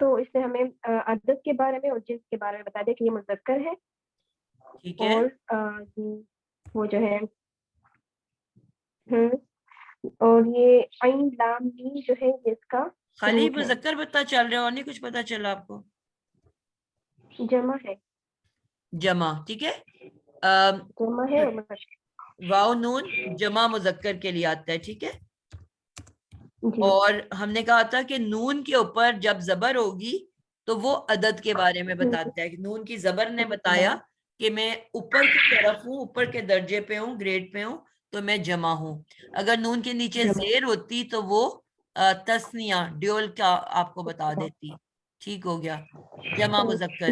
تو اس سے ہمیں عدد کے بارے میں اور جنس کے بارے میں بتا دیا کہ یہ مذکر ہے، ٹھیک ہے. اور وہ جو ہے اور یہ عین لام میم جو ہے یہ اس کا خالی ثبوت ہے، مذکر پتہ چل رہا ہے اور نہیں کچھ پتہ چلا آپ کو؟ جمع ہے، جمع. ٹھیک ہے. جمع ہے اور مذکر. واو نون جمع مذکر کے لیے آتا ہے. ٹھیک ہے. جی اور ہم نے کہا تھا کہ نون کے اوپر جب زبر ہوگی تو وہ عدد کے بارے میں بتاتا ہے. نون کی زبر نے بتایا کہ میں اوپر کی طرف ہوں، اوپر کے درجے پہ ہوں، گریڈ پہ ہوں، تو میں جمع ہوں. اگر نون کے نیچے جمع. زیر ہوتی تو وہ تسنیہ ڈیول کا آپ کو بتا دیتی. ٹھیک ہو گیا. جمع مذکر.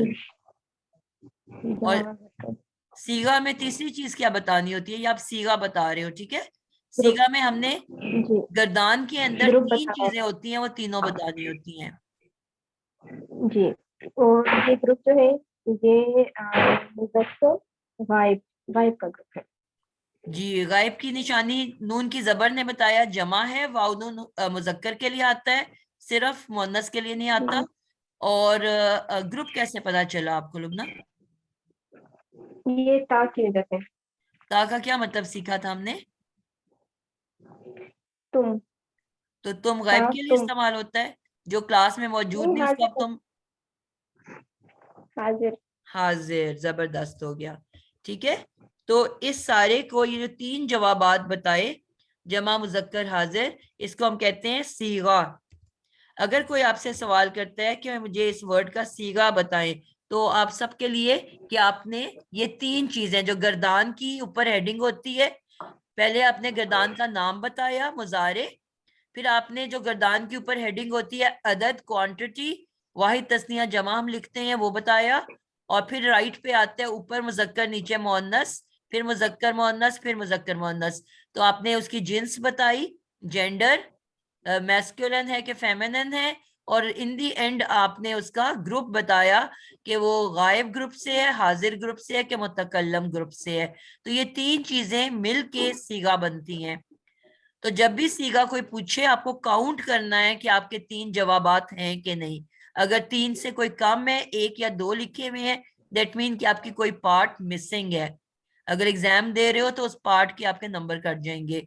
اور جمع مذکر. سیغہ میں تیسری چیز کیا بتانی ہوتی ہے؟ یہ آپ سیغہ بتا رہے ہو. ٹھیک ہے. سیغہ میں ہم نے جی گردان کے اندر گروپ 3 بتایا. چیزیں ہوتی ہیں، وہ تینوں بتانی ہوتی ہیں. جی اور یہ گروپ جو ہے یہ مذکر غائب غائب کا گروپ ہے. جی غائب کی نشانی نون کی زبر نے بتایا جمع ہے. واو نون مذکر کے لیے آتا ہے، صرف مؤنث کے لیے نہیں آتا. اور گروپ کیسے پتا چلا آپ کو لبنہ؟ یہ تا کی وجہ سے. تا کا کیا مطلب سیکھا تھا ہم نے؟ تم. تو تم غائب کے لیے استعمال ہوتا ہے، جو کلاس میں موجود نہیں اس کو اب تم حاضر. حاضر. زبردست ہو گیا. ٹھیک ہے. تو اس سارے کو یہ جو 3 جوابات بتائے جمع مذکر حاضر، اس کو ہم کہتے ہیں صیغہ. اگر کوئی آپ سے سوال کرتا ہے کہ مجھے اس ورڈ کا صیغہ بتائیں، تو آپ سب کے لیے کہ آپ نے یہ 3 چیزیں جو گردان کی اوپر ہیڈنگ ہوتی ہے، پہلے آپ نے گردان کا نام بتایا مضارع، پھر آپ نے جو گردان کے اوپر ہیڈنگ ہوتی ہے عدد کوانٹٹی واحد تثنیہ جمع ہم لکھتے ہیں وہ بتایا، اور پھر رائٹ پہ آتے ہیں اوپر مذکر نیچے مؤنث، پھر مذکر مؤنث، پھر مذکر مؤنث. تو آپ نے اس کی جنس بتائی، جینڈر میسکولن ہے کہ فیمنن ہے، اور ان دی اینڈ آپ نے اس کا گروپ بتایا کہ وہ غائب گروپ سے ہے، حاضر گروپ سے ہے کہ متکلم گروپ سے ہے. تو یہ 3 چیزیں مل کے صیغہ بنتی ہیں. تو جب بھی صیغہ کوئی پوچھے آپ کو کاؤنٹ کرنا ہے کہ آپ کے 3 جوابات ہیں کہ نہیں. اگر 3 سے کوئی کم ہے، 1 یا 2 لکھے ہوئے ہیں، دیٹ مین کہ آپ کی کوئی پارٹ مسنگ ہے. اگر ایگزام دے رہے ہو تو اس پارٹ کے آپ کے نمبر کٹ جائیں گے.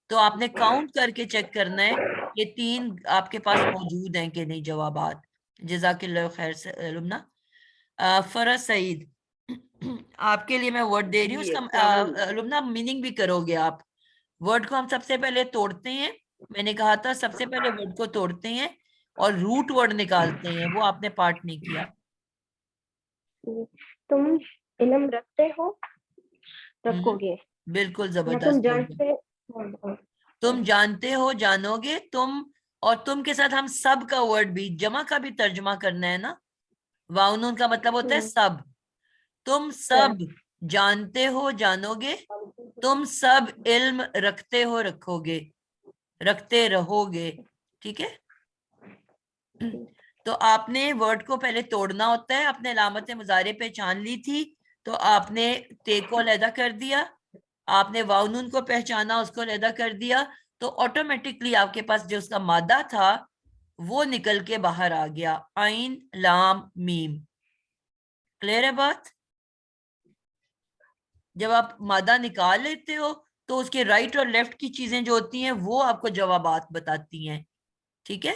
تو آپ نے کاؤنٹ کر کے چیک کرنا ہے یہ 3 آپ کے پاس موجود ہیں کہ نہیں جوابات. جزاک اللہ خیر لبنہ. فرح سعید، آپ کے لیے میں ورڈ دے رہی ہوں، اس جی السلام کا علیکم. لبنہ میننگ بھی کرو گے آپ. ورڈ کو ہم سب سے پہلے توڑتے ہیں، میں نے کہا تھا سب سے پہلے ورڈ کو توڑتے ہیں اور روٹ ورڈ نکالتے ہیں، وہ آپ نے پارٹ نہیں کیا. تم علم رکھتے ہو رکھو گے، بالکل یا تم زبردست ہو گیا. جانتے تم جانتے ہو جانو گے. تم اور تم کے ساتھ ہم سب کا ورڈ بھی جمع کا بھی ترجمہ کرنا ہے نا. واؤنون کا مطلب ہوتا ہے سب. تم سب جانتے ہو جانو گے، تم سب علم رکھتے ہو رکھو گے، رکھتے رہو گے. ٹھیک ہے. تو آپ نے ورڈ کو پہلے توڑنا ہوتا ہے. آپ نے علامت مضارع پہچان لی تھی تو آپ نے تے کو علیحدہ کر دیا، آپ نے واؤنون کو پہچانا، اس کو علیحدہ کر دیا، تو آٹومیٹکلی آپ کے پاس جو اس کا مادہ تھا وہ نکل کے باہر آ گیا، عین لام میم. کلیئر ہے بات؟ جب آپ مادہ نکال لیتے ہو تو اس کے رائٹ اور لیفٹ کی چیزیں جو ہوتی ہیں وہ آپ کو جوابات بتاتی ہیں. ٹھیک ہے.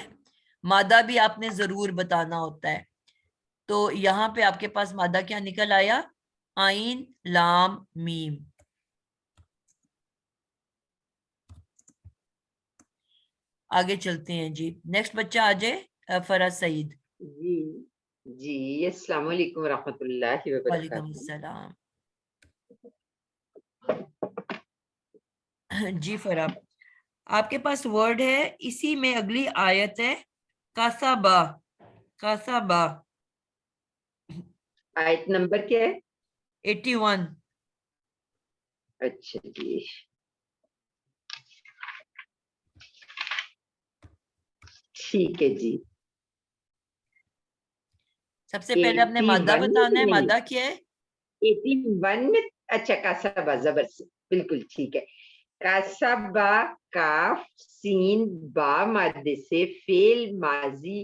مادہ بھی آپ نے ضرور بتانا ہوتا ہے. تو یہاں پہ آپ کے پاس مادہ کیا نکل آیا؟ عین لام میم. آگے چلتے ہیں جی. نیکسٹ بچہ آ جائے فرح سعید. جی جی السلام علیکم ورحمۃ اللہ وعلیکم وبرکاتہ. السلام. جی فرح، آپ کے پاس ورڈ ہے، اسی میں اگلی آیت ہے کاسابا. کاسابا آیت نمبر کیا ہے؟ 81. اچھا جی. ٹھیک ہے جی. سب سے پہلے آپ نے مادہ بتانا ہے. مادہ کیا ہے؟ 81 میں. اچھا کاسبا زبر سے، بالکل ٹھیک ہے. کاسبا کاف سین با مادے سے فعل ماضی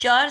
4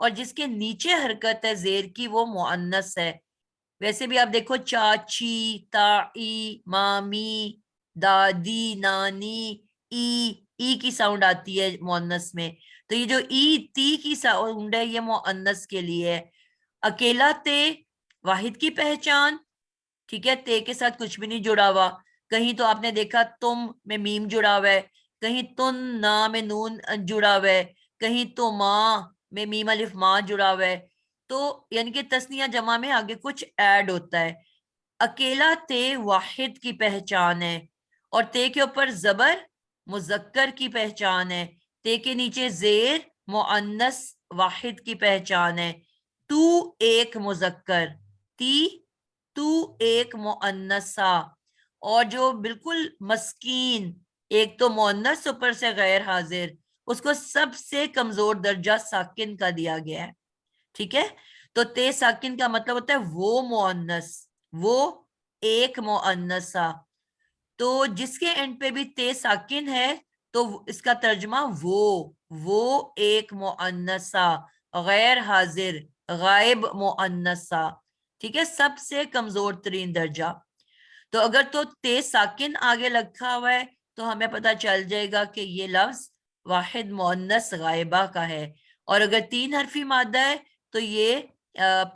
اور جس کے نیچے حرکت ہے زیر کی وہ مؤنث ہے. ویسے بھی آپ دیکھو چاچی، تائی، مامی، دادی، نانی، ای کی ساؤنڈ آتی ہے مؤنث میں. تو یہ جو تی کی ساؤنڈ ہے یہ مؤنث کے لیے ہے. اکیلا تے واحد کی پہچان، ٹھیک ہے، تے کے ساتھ کچھ بھی نہیں جڑا ہوا. کہیں تو آپ نے دیکھا تم میں میم جڑا ہوا ہے، کہیں تن نا میں نون جڑا ہوا ہے، کہیں تو ماں میں میم الف ماں جڑا ہوا ہے. تو یعنی کہ تسنیہ جمع میں آگے کچھ ایڈ ہوتا ہے. اکیلا تے واحد کی پہچان ہے، اور تے کے اوپر زبر مذکر کی پہچان ہے. تے کے نیچے زیر مؤنث واحد کی پہچان ہے. تو ایک مذکر، تی تو ایک مؤنثہ. اور جو بالکل مسکین ایک تو مؤنث اوپر سے غیر حاضر، اس کو سب سے کمزور درجہ ساکن کا دیا گیا ہے. ٹھیک ہے، تو تے ساکن کا مطلب ہوتا ہے وہ مؤنث، وہ ایک مؤنثہ. تو جس کے اینڈ پہ بھی تے ساکن ہے تو اس کا ترجمہ وہ ایک مؤنثہ، غیر حاضر، غائب مؤنثہ. ٹھیک ہے، سب سے کمزور ترین درجہ. تو اگر تو تے ساکن آگے لکھا ہوا ہے تو ہمیں پتہ چل جائے گا کہ یہ لفظ واحد مؤنث غائبہ کا ہے. اور اگر 3 حرفی مادہ ہے تو یہ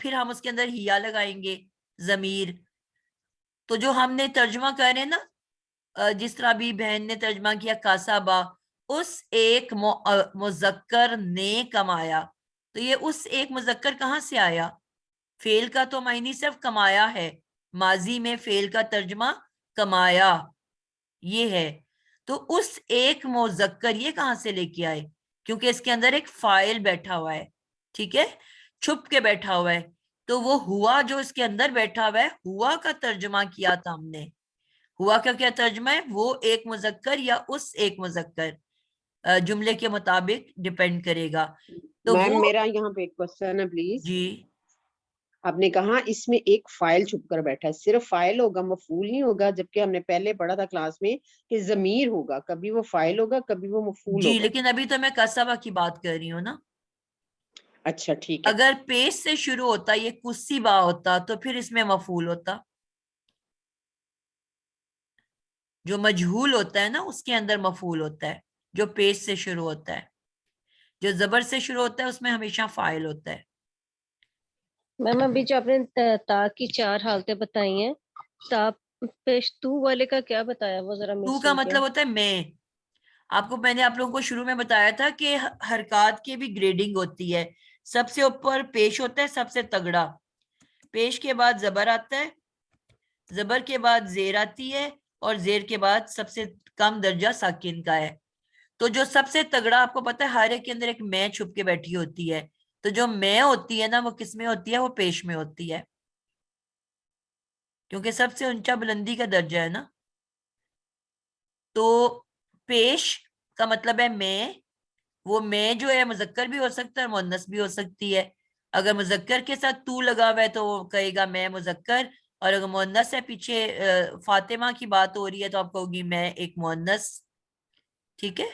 پھر ہم اس کے اندر ہیا لگائیں گے، ضمیر. تو جو ہم نے ترجمہ کر رہے ہیں نا، جس طرح بھی بہن نے ترجمہ کیا کاسابا، اس ایک مذکر نے کمایا. تو یہ اس ایک مذکر کہاں سے آیا؟ فعل کا تو معنی صرف کمایا ہے، ماضی میں فعل کا ترجمہ کمایا یہ ہے. تو اس ایک مذکر یہ کہاں سے لے کے آئے؟ کیونکہ اس کے اندر ایک فاعل بیٹھا ہوا ہے، ٹھیک ہے، چھپ کے بیٹھا ہوا ہے. تو وہ ہوا جو اس کے اندر بیٹھا ہوا ہے، ہوا کا ترجمہ کیا تھا ہم نے. ہوا کا کیا ترجمہ ہے؟ وہ ایک مذکر یا اس ایک مذکر، جملے کے مطابق ڈیپینڈ کرے گا. تو میم وہ میرا یہاں پہ ایک کوشچن ہے پلیز. جی، آپ نے کہا اس میں ایک فائل چھپ کر بیٹھا ہے، صرف فائل ہوگا، مفعول نہیں ہوگا، جبکہ ہم نے پہلے پڑھا تھا کلاس میں کہ ضمیر ہوگا، کبھی وہ فائل ہوگا کبھی وہ مفعول جی، ہوگا. لیکن ابھی تو میں کسبہ کی بات کر رہی ہوں نا. اچھا ٹھیک ہے. اگر پیش سے شروع ہوتا یہ کسبہ ہوتا تو پھر اس میں مفعول ہوتا. جو مجہول ہوتا ہے نا اس کے اندر مفعول ہوتا ہے، جو پیش سے شروع ہوتا ہے. جو زبر سے شروع ہوتا ہے اس میں ہمیشہ فاعل ہوتا ہے. میم ابھی جو آپ نے تا کی 4 حالتیں بتائی ہیں، تا پیش تو والے کا کیا بتایا وہ ذرا تو مس کا ہو گیا. مطلب ہوتا ہے میں. آپ کو میں نے آپ لوگوں کو شروع میں بتایا تھا کہ حرکات کی بھی گریڈنگ ہوتی ہے. سب سے اوپر پیش ہوتا ہے، سب سے تگڑا. پیش کے بعد زبر آتا ہے، زبر کے بعد زیر آتی ہے، اور زیر کے بعد سب سے کم درجہ ساکن کا ہے. تو جو سب سے تگڑا آپ کو پتا ہے ہر ایک کے اندر ایک میں چھپ کے بیٹھی ہوتی ہے. تو جو میں ہوتی ہے نا وہ کس میں ہوتی ہے؟ وہ پیش میں ہوتی ہے، کیونکہ سب سے اونچا بلندی کا درجہ ہے نا. تو پیش کا مطلب ہے میں. وہ میں جو ہے مذکر بھی ہو سکتا ہے اور مؤنث بھی ہو سکتی ہے. اگر مذکر کے ساتھ تو لگا ہوا ہے تو وہ کہے گا میں مذکر، اور اگر مؤنث ہے، پیچھے فاطمہ کی بات ہو رہی ہے تو آپ کہو گی میں ایک مؤنث. ٹھیک ہے،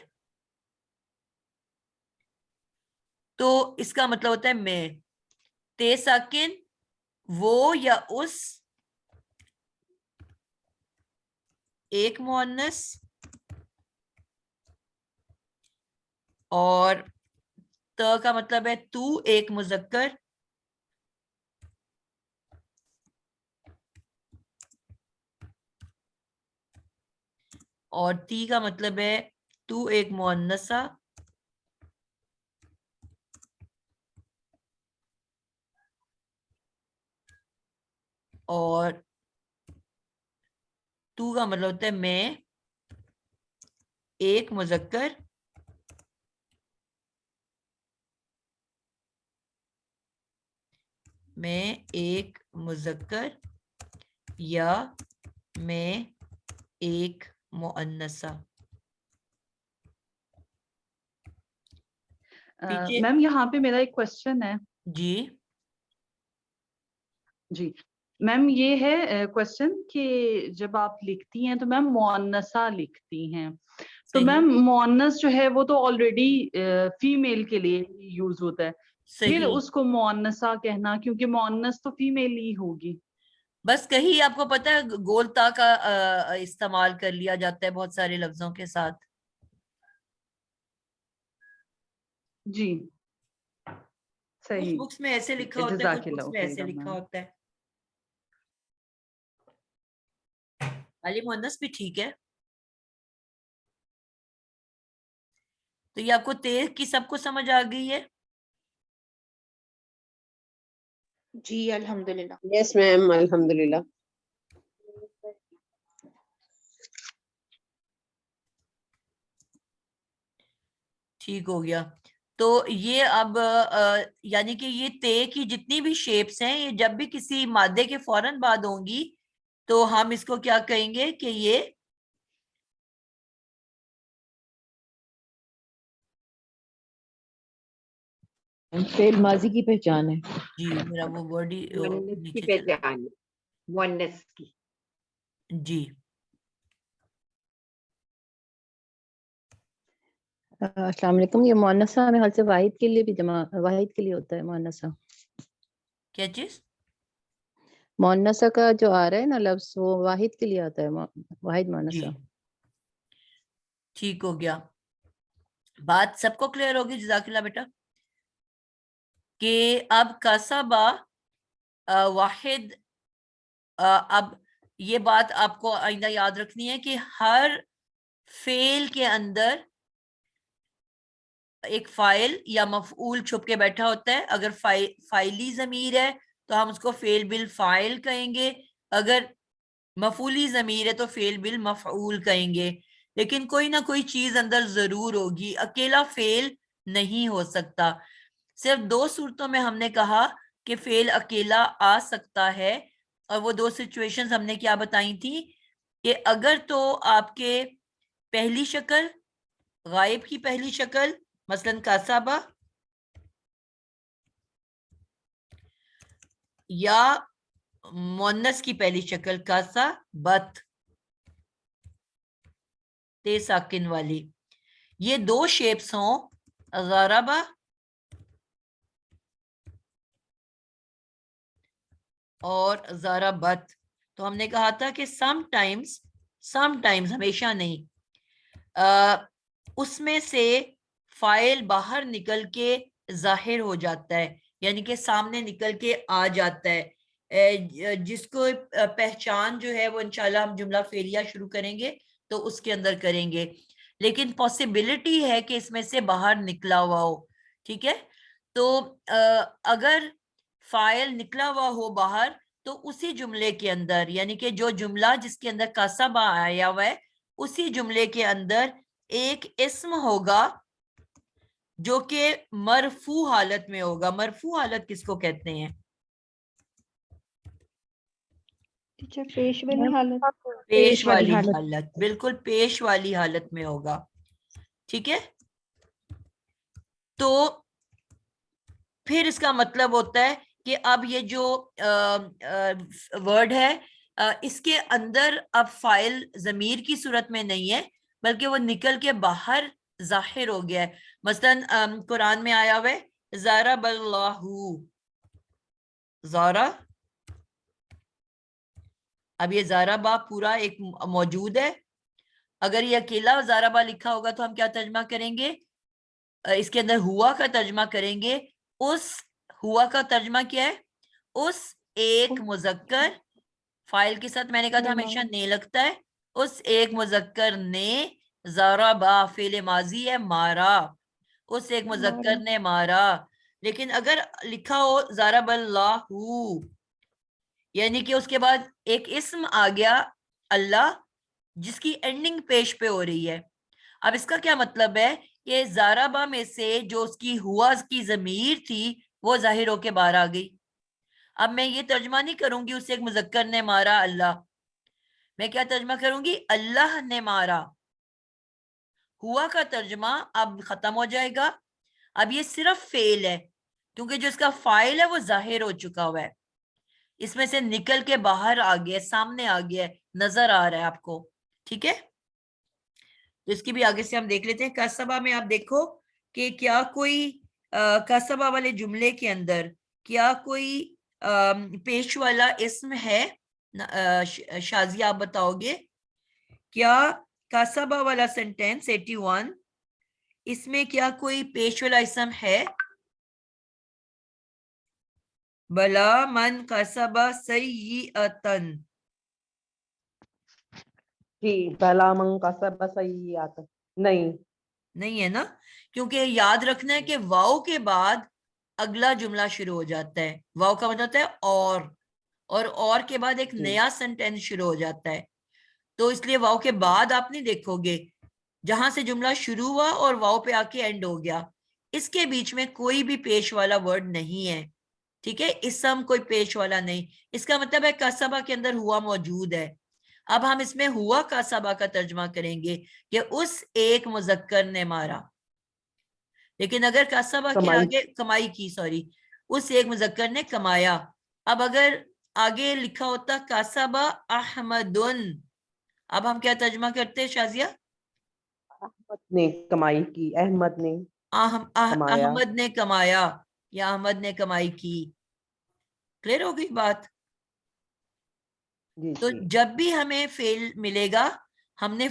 تو اس کا مطلب ہوتا ہے میں. تے ساکن وہ یا اس ایک مؤنث، اور ت کا مطلب ہے تو ایک مذکر، اور تی کا مطلب ہے تو ایک مؤنثہ، اور تو کا مطلب ہوتا ہے میں ایک مذکر میں ایک مذکر یا میں ایک مؤنثہ. میم یہاں پہ میرا ایک کوشچن ہے. جی جی میم یہ ہے کوشچن کہ جب آپ لکھتی ہیں تو میم مؤنثہ لکھتی ہیں، تو صحیح میم مؤنث جو ہے وہ تو آلریڈی فیمیل کے لیے یوز ہوتا ہے، پھر صحیح. اس کو مؤنثہ کہنا، کیونکہ مؤنث تو فیمیل ہی ہوگی. بس کہیں آپ کو پتہ ہے گول تا کا استعمال کر لیا جاتا ہے بہت سارے لفظوں کے ساتھ. جی کچھ صحیح. بکس میں ایسے لکھا ہوتا ہے، جزاک کچھ بکس اللہ میں ایسے خیرا لکھا میم. ہوتا ہے. علی مؤنث بھی ٹھیک ہے. تو یہ آپ کو تیز کی سب کو سمجھ آ گئی ہے؟ جی الحمدللہ. یس میم الحمدللہ. ٹھیک ہو گیا. تو یہ اب یعنی کہ یہ تے کی جتنی بھی شیپس ہیں یہ جب بھی کسی مادے کے فوراً بعد ہوں گی تو ہم اس کو کیا کہیں گے کہ یہ فعل ماضی کی پہچان ہے. جی میرا وہ ورڈ ہی مؤنث کی نیچے چلا. پہچان ہے، مؤنث کی. جی السلام علیکم. یہ مؤنثہ میرے خیال سے واحد کے لیے بھی واحد کے لیے ہوتا ہے مؤنثہ. کیا چیز؟ مؤنثہ کا جو آ رہا ہے نا لفظ وہ واحد کے لیے آتا ہے، واحد جی مؤنثہ. ٹھیک ہو گیا. بات سب کو کلیئر ہوگی؟ جزاک اللہ بیٹا. کہ اب کسبہ واحد، اب یہ بات آپ کو آئندہ یاد رکھنی ہے کہ ہر فعل کے اندر ایک فاعل یا مفعول چھپ کے بیٹھا ہوتا ہے. اگر فاعلی ضمیر ہے تو ہم اس کو فعل بالفاعل کہیں گے، اگر مفعولی ضمیر ہے تو فعل بالمفعول کہیں گے. لیکن کوئی نہ کوئی چیز اندر ضرور ہوگی، اکیلا فعل نہیں ہو سکتا. صرف دو صورتوں میں ہم نے کہا کہ فعل اکیلا آ سکتا ہے، اور وہ دو سچویشنز ہم نے کیا بتائی تھی کہ اگر تو آپ کے پہلی شکل غائب کی پہلی شکل مثلا کاسابہ یا مؤنث کی پہلی شکل کاسا بت تے ساکن والی، یہ دو شیپس ہوں غاربہ اور ضربت، تو ہم نے کہا تھا کہ سم ٹائمز ہمیشہ نہیں، اس میں سے فاعل باہر نکل کے ظاہر ہو جاتا ہے، یعنی کہ سامنے نکل کے آ جاتا ہے، جس کو پہچان جو ہے وہ انشاءاللہ ہم جملہ فعلیہ شروع کریں گے تو اس کے اندر کریں گے. لیکن پاسبلٹی ہے کہ اس میں سے باہر نکلا ہوا ہو. ٹھیک ہے، تو اگر فاعل نکلا ہوا ہو باہر تو اسی جملے کے اندر، یعنی کہ جو جملہ جس کے اندر کسبہ آیا ہوا ہے اسی جملے کے اندر ایک اسم ہوگا جو کہ مرفوع حالت میں ہوگا. مرفوع حالت کس کو کہتے ہیں؟ پیش والی حالت. پیش والی حالت، بالکل پیش والی حالت میں ہوگا. ٹھیک ہے، تو پھر اس کا مطلب ہوتا ہے کہ اب یہ جو ورڈ ہے اس کے اندر اب فاعل ضمیر کی صورت میں نہیں ہے بلکہ وہ نکل کے باہر ظاہر ہو گیا ہے. مثلا قرآن میں آیا ہوا ہے ضرب اللہ، زارا، اب یہ زاربا پورا ایک موجود ہے. اگر یہ اکیلا زاربا لکھا ہوگا تو ہم کیا ترجمہ کریں گے؟ اس کے اندر ہوا کا ترجمہ کریں گے. اس ہوا کا ترجمہ کیا ہے؟ اس ایک مذکر، فاعل کے ساتھ میں نے کہا تھا ہمیشہ نے لگتا ہے، اس ایک مذکر نے ضربا فعل ماضی ہے مارا، اس ایک مذکر نے مارا. لیکن اگر لکھا ہو ضرب اللہ، یعنی کہ اس کے بعد ایک اسم آ گیا اللہ جس کی اینڈنگ پیش پہ ہو رہی ہے. اب اس کا کیا مطلب ہے کہ ضربہ میں سے جو اس کی ہوا کی ضمیر تھی وہ ظاہر ہو کے باہر آ گئی. اب میں یہ ترجمہ نہیں کروں گی اس ایک مذکر نے مارا اللہ، میں کیا ترجمہ کروں گی؟ اللہ نے مارا. ہوا کا ترجمہ اب ختم ہو جائے گا. اب یہ صرف فعل ہے کیونکہ جو اس کا فاعل ہے وہ ظاہر ہو چکا ہوا ہے، اس میں سے نکل کے باہر آ گیا، سامنے آ گیا، نظر آ رہا ہے آپ کو. ٹھیک ہے، تو اس کی بھی آگے سے ہم دیکھ لیتے ہیں. کسبہ میں آپ دیکھو کہ کیا کوئی کسبہ والے جملے کے اندر کیا کوئی پیش والا اسم ہے؟ شازیہ آپ بتاؤ گے کیا کسبہ والا سینٹینس 81 اس میں کیا کوئی پیش والا اسم ہے؟ بلا من کسبہ سیئتن. جی بلا من کسب سیئات نہیں ہے نا، کیونکہ یاد رکھنا ہے کہ واؤ کے بعد اگلا جملہ شروع ہو جاتا ہے. واؤ کا مطلب ہوتا ہے اور کے بعد ایک جی نیا سینٹینس شروع ہو جاتا ہے. تو اس لیے واؤ کے بعد آپ نہیں دیکھو گے، جہاں سے جملہ شروع ہوا اور واؤ پہ آ کے اینڈ ہو گیا، اس کے بیچ میں کوئی بھی پیش والا ورڈ نہیں ہے. ٹھیک ہے، اسم کوئی پیش والا نہیں. اس کا مطلب ہے کسبہ کے اندر ہوا موجود ہے. اب ہم اس میں ہوا کسبہ کا ترجمہ کریں گے کہ اس ایک مذکر نے مارا. لیکن اگر کسبہ کے کمائی آگے کمائی کی، سوری، اس ایک مذکر نے کمایا. اب اگر آگے لکھا ہوتا کسبہ احمدن، اب ہم کیا ترجمہ کرتے ہیں شازیہ؟ احمد نے کمائی کی، احمد نے کمایا. احمد نے کمایا یا احمد نے کمائی کی. کلیئر ہو گئی بات؟ جی تو جی جب بھی ہمیں فعل ملے گا، ہم نے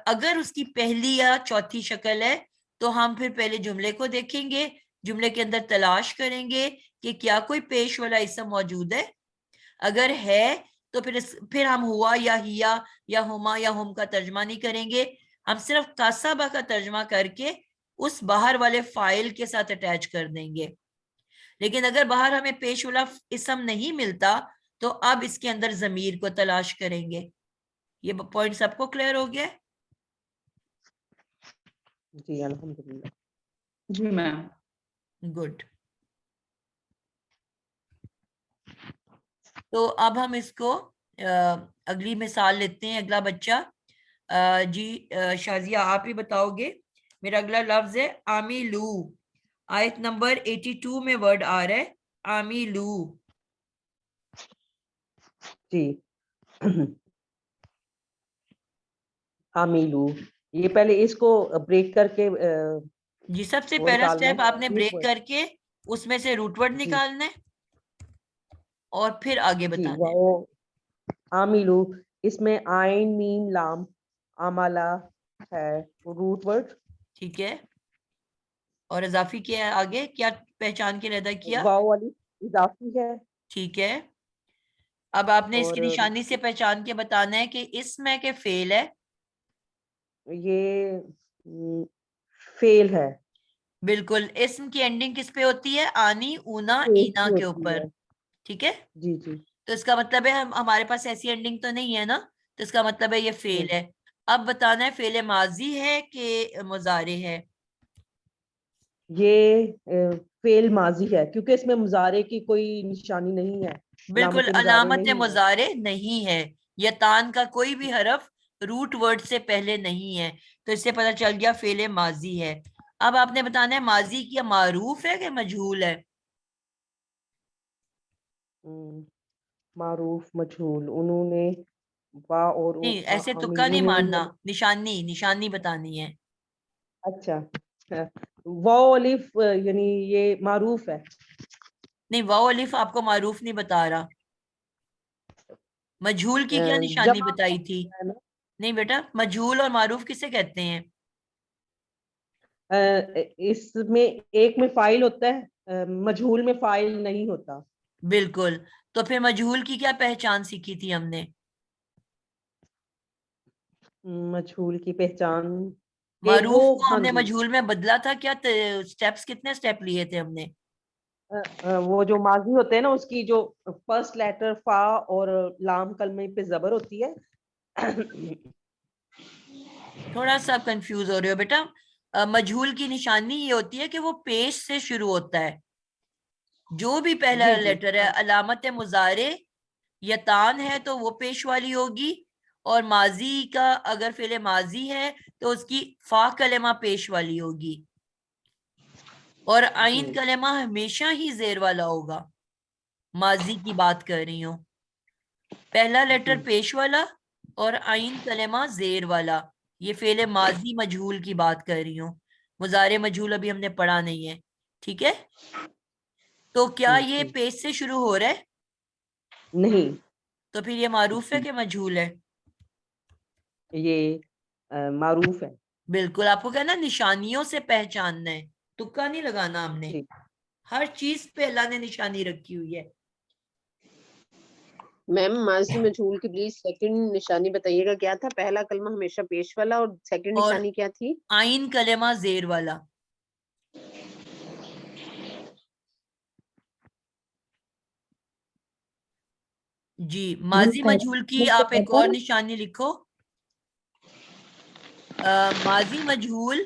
اگر اس کی پہلی یا چوتھی شکل ہے تو ہم پھر پہلے جملے کو دیکھیں گے، جملے کے اندر تلاش کریں گے کہ کیا کوئی پیش والا اسم موجود ہے. اگر ہے تو پھر ہم ہوا یا ہیا یا ہما یا ہم کا ترجمہ نہیں کریں گے. ہم صرف کسبہ کا ترجمہ کر کے اس باہر والے فائل کے ساتھ اٹیچ کر دیں گے. لیکن اگر باہر ہمیں پیش والا اسم نہیں ملتا تو اب اس کے اندر ضمیر کو تلاش کریں گے. یہ پوائنٹ سب کو کلیئر ہو گیا؟ جی الحمدللہ. جی میم. گڈ. تو اب ہم اس کو اگلی مثال لیتے ہیں. اگلا بچہ جی شازیہ آپ ہی بتاؤ گے. میرا اگلا لفظ ہے آمیلو. آیت نمبر 82 میں ورڈ آ رہا ہے آمیلو. جی عاملو، یہ پہلے اس کو بریک کر کے جی سب سے وہ پہلا نکالنا سٹیپ ہے آپ نے بریک کر کے اس میں سے روٹ ورڈ جی نکالنا ہے اور پھر آگے جی بتانا ہے. وہ عاملو، اس میں آئین میم لام عملہ ہے روٹ ورڈ. ٹھیک ہے، اور اضافی کیا ہے آگے، کیا پہچان کے ادا کیا؟ واو والی اضافی ہے. ٹھیک ہے، اب آپ نے اس کی اور نشانی سے پہچان کے بتانا ہے کہ اس میں کے فعل ہے. یہ فیل ہے. بالکل، اسم کی اینڈنگ کس پہ ہوتی ہے؟ آنی، اونا، فیل اینا کی کے ہوتی اوپر. ہے. ٹھیک ہے، جی جی تو اس کا مطلب ہے ہمارے پاس ایسی اینڈنگ تو نہیں ہے نا، تو اس کا مطلب ہے یہ فعل ہے. اب بتانا ہے فعل ماضی ہے کہ مضارع ہے. یہ فعل ماضی ہے کیونکہ اس میں مضارع کی کوئی نشانی نہیں ہے. بالکل، مضارع علامت نہیں ہے. مضارع نہیں ہے. یتان کا کوئی بھی حرف روٹ ورڈ سے پہلے نہیں ہے، تو اس سے پتہ چل گیا فعل ماضی ہے. اب آپ نے بتانا ہے ماضی کیا معروف ہے کہ مجہول ہے؟ معروف مجہول. انہوں نے با اور نہیں، ایسے تکا نہیں مارنا، نشانی بتانی ہے. اچھا واو الف یعنی یہ معروف ہے. نہیں، واو الف آپ کو معروف نہیں بتا رہا. مجہول کی کیا نشانی جمع بتائی تھی؟ ہے نا. نہیں بیٹا، مجہول اور معروف کسے کہتے ہیں؟ اس میں ایک میں فاعل ہوتا ہے، مجہول میں فاعل نہیں ہوتا. بالکل، تو پھر مجہول کی کیا پہچان سیکھی تھی ہم نے؟ مجہول کی پہچان کہ وہ معروف کو ہاں ہم نے جی مجہول میں بدلا تھا. کیا سٹیپس، کتنے سٹیپ لیے تھے ہم نے؟ وہ جو ماضی ہوتے ہیں نا اس کی جو فرسٹ لیٹر فا اور لام کلمے پہ زبر ہوتی ہے. تھوڑا سا کنفیوز ہو رہے ہو بیٹا. مجہول کی نشانی یہ ہوتی ہے کہ وہ پیش سے شروع ہوتا ہے. جو بھی پہلا جی جی لیٹر ہے، علامت مضارع یتان ہے تو وہ پیش والی ہوگی، اور ماضی کا اگر فعل ماضی ہے تو اس کی فا کلمہ پیش والی ہوگی، اور عین جی کلمہ ہمیشہ ہی زیر والا ہوگا. ماضی کی بات کر رہی ہوں، پہلا لیٹر جی پیش والا اور عین کلمہ زیر والا، یہ فعل ماضی مجہول کی بات کر رہی ہوں، مضارع مجہول ابھی ہم نے پڑھا نہیں ہے، ٹھیک ہے؟ تو کیا یہ پیش سے شروع ہو رہا ہے؟ نہیں، تو پھر یہ معروف ہے کہ مجہول ہے؟ یہ معروف ہے. بالکل، آپ کو کہنا نشانیوں سے پہچاننا ہے، تکا نہیں لگانا ہم نے، جی. ہر چیز پہ اللہ نے نشانی رکھی ہوئی ہے. میم ماضی مجہول کی پلیز سیکنڈ نشانی بتائیے گا، کیا تھا؟ پہلا کلمہ ہمیشہ پیش والا اور سیکنڈ اور نشانی کیا تھی؟ آئین کلمہ زیر والا. جی ماضی مجہول کی آپ ایک اور نشانی لکھو. ماضی مجہول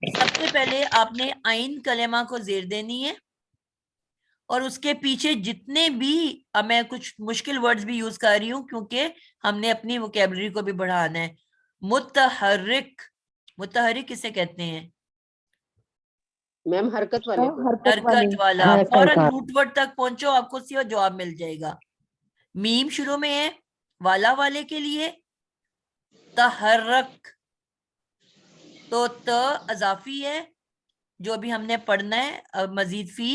سب سے پہلے آپ نے آئین کلمہ کو زیر دینی ہے، اور اس کے پیچھے جتنے بھی، اب میں کچھ مشکل ورڈز بھی یوز کر رہی ہوں کیونکہ ہم نے اپنی ووکیبلری کو بھی بڑھانا ہے. متحرک، متحرک کسے کہتے ہیں؟ میم حرکت والے کو. حرکت والا. فوراً روٹ ورڈ تک پہنچو، آپ کو سیدھا جواب مل جائے گا. میم شروع میں ہے والا والے کے لیے، تحرک، تو ت اضافی ہے جو بھی ہم نے پڑھنا ہے مزید فی،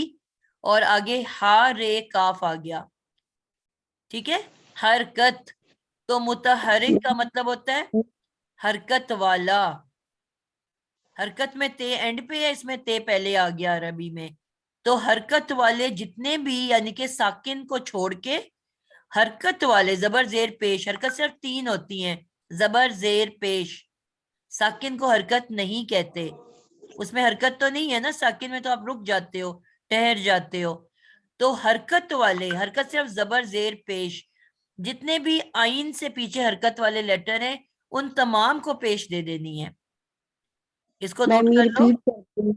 اور آگے ہا رے کاف آ گیا، ٹھیک ہے؟ حرکت، تو متحرک کا مطلب ہوتا ہے حرکت والا. حرکت میں تے اینڈ پہ ہے، اس میں تے پہلے آ گیا عربی میں. تو حرکت والے جتنے بھی، یعنی کہ ساکن کو چھوڑ کے حرکت والے، زبر زیر پیش. حرکت صرف 3 ہوتی ہیں، زبر زیر پیش. ساکن کو حرکت نہیں کہتے، اس میں حرکت تو نہیں ہے نا، ساکن میں تو آپ رک جاتے ہو، ٹھہر جاتے ہو. تو حرکت والے، حرکت صرف زبر زیر پیش، جتنے بھی آئین سے پیچھے حرکت والے لیٹر ہیں ان تمام کو پیش دے دینی ہے. اس کو نوٹ کر لو.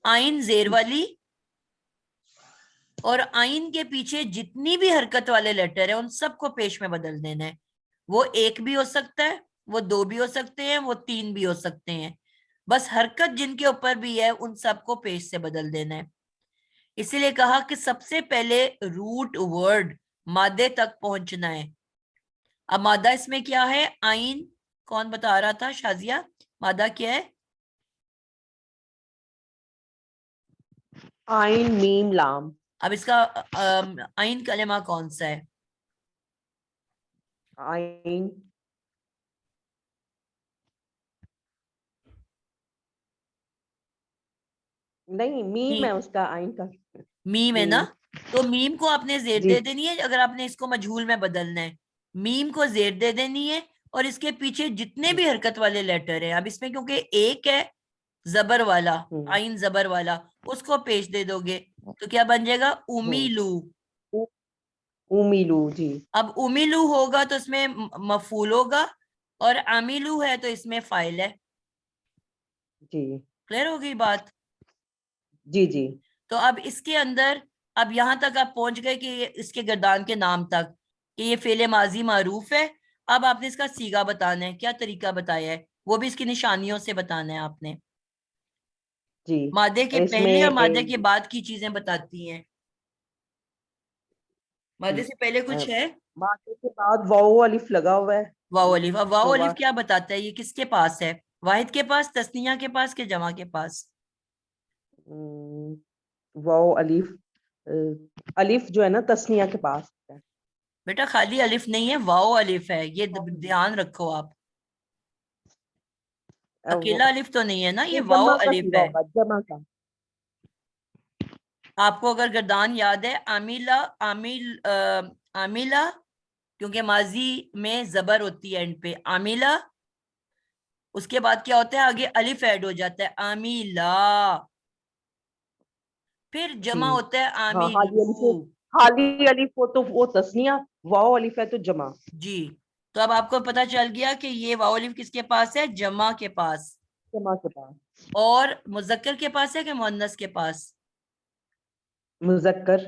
آئین زیر والی اور آئین کے پیچھے جتنی بھی حرکت والے لیٹر ہیں ان سب کو پیش میں بدل دینا ہے. وہ 1 بھی ہو سکتا ہے، وہ 2 بھی ہو سکتے ہیں، وہ 3 بھی ہو سکتے ہیں، بس حرکت جن کے اوپر بھی ہے ان سب کو پیش سے بدل دینا ہے. اسی لیے کہا کہ سب سے پہلے روٹ ورڈ مادے تک پہنچنا ہے. اب مادہ اس میں کیا ہے؟ آئین. کون بتا رہا تھا؟ شازیہ، مادہ کیا ہے؟ آئین میم لام. اب اس کا آئین کلمہ کون سا ہے؟ آئین نہیں، میم ہے اس کا، آئین کا میم ہے نا؟ تو میم کو آپ نے زیر جی. دے دینی ہے اگر آپ نے اس کو مجہول میں بدلنا ہے. میم کو زیر دے دینی ہے اور اس کے پیچھے جتنے بھی حرکت والے لیٹر ہیں، اب اس میں کیونکہ ایک ہے زبر والا، آئین زبر والا، اس کو پیش دے دو گے تو کیا بن جائے گا؟ امیلو. امیلو. جی. اب امیلو ہوگا تو اس میں مفعول ہوگا، اور امیلو ہے تو اس میں فاعل ہے. جی. کلیئر ہو گئی بات؟ جی. جی. تو اب اس کے اندر، اب یہاں تک آپ پہنچ گئے کہ اس کے گردان کے نام تک کہ یہ فعل ماضی معروف ہے. اب آپ نے اس کا صیغہ بتانا ہے. کیا طریقہ بتایا ہے؟ وہ بھی اس کی نشانیوں سے بتانا ہے آپ نے. جی. مادے کے اس پہلے میں اور مادے کے بعد کی چیزیں بتاتی ہیں. مادے سے پہلے کچھ ہے؟ مادے کے بعد واو الف لگا ہوا ہے. واو الف. اب واو الف کیا بتاتا ہے؟ یہ کس کے پاس ہے؟ واحد کے پاس، تثنیہ کے پاس، کہ جمع کے پاس؟ واو الف، الف جو ہے نا تثنیہ کے پاس ہے. بیٹا خالی الف نہیں ہے، واو الف ہے، یہ دھیان رکھو آپ. اکیلا الف تو نہیں ہے نا، یہ واو جمع کا الف صیغہ ہے. ہوگا، جمع کا. آپ کو اگر گردان یاد ہے، عاملہ، کیونکہ ماضی میں زبر ہوتی ہے اینڈ پہ، عاملہ، اس کے بعد کیا ہوتا ہے؟ آگے الف ایڈ ہو جاتا ہے، عاملہ، پھر جمع ہوتا ہے عاملو. خالی الف ہو تو وہ تثنیہ، واو الف ہے تو جمع. جی. تو اب آپ کو پتا چل گیا کہ یہ واو الف کس کے پاس ہے؟ جمع کے پاس. جمع کے پاس. اور مذکر کے پاس ہے کہ مؤنث کے پاس؟ مذکر.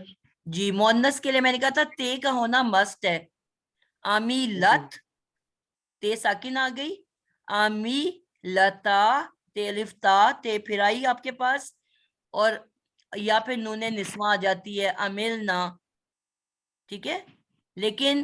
جی. مؤنث کے لیے میں نے کہا تھا تے کا ہونا مسٹ ہے. عامیلت، تے ساکن آ گئی. عامی لتا، تے الف تا، تے پھر آئی آپ کے پاس، اور یا پھر نون نسواں آ جاتی ہے، عملنا. ٹھیک ہے؟ لیکن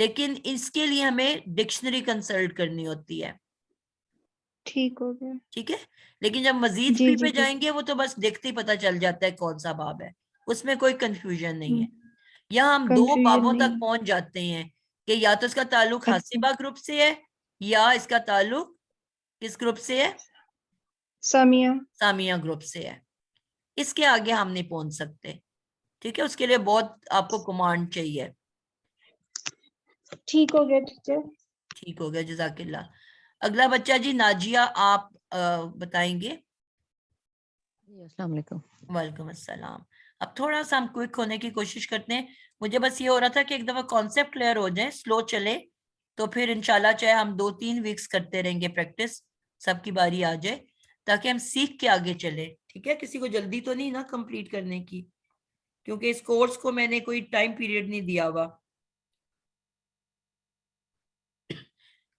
لیکن اس کے لیے ہمیں ڈکشنری کنسلٹ کرنی ہوتی ہے. ٹھیک ہو گیا. ٹھیک ہے, لیکن جب مزید جی فی جی پہ جی. جائیں گے وہ تو بس دیکھتے ہی پتہ چل جاتا ہے کون سا باب ہے, اس میں کوئی کنفیوژن نہیں ہے. یہاں ہم 2 کنفیوژن بابوں نہیں. تک پہنچ جاتے ہیں کہ یا تو اس کا تعلق اچھا. حاسبہ گروپ سے ہے یا اس کا تعلق کس گروپ سے ہے, سامیہ. سامیہ گروپ سے ہے. اس کے آگے ہم نہیں پہنچ سکتے. ٹھیک ہے, اس کے لیے بہت آپ کو کمانڈ چاہیے. ٹھیک ہو گیا ٹیچر. ٹھیک ہو گیا, جزاک اللہ. اگلا بچہ جی ناجیہ, آپ بتائیں گے. جی السلام علیکم. وعلیکم السلام. اب تھوڑا سا ہم کوئک ہونے کی کوشش کرتے ہیں. مجھے بس یہ ہو رہا تھا کہ ایک دفعہ کانسیپٹ کلیئر ہو جائے, سلو چلے, تو پھر انشاءاللہ چاہے ہم 2-3 ویکس کرتے رہیں گے پریکٹس, سب کی باری آ جائے تاکہ ہم سیکھ کے آگے چلے. ٹھیک ہے, کسی کو جلدی تو نہیں نا کمپلیٹ کرنے کی, کیونکہ اس کورس کو میں نے کوئی ٹائم پیریڈ نہیں دیا ہوا.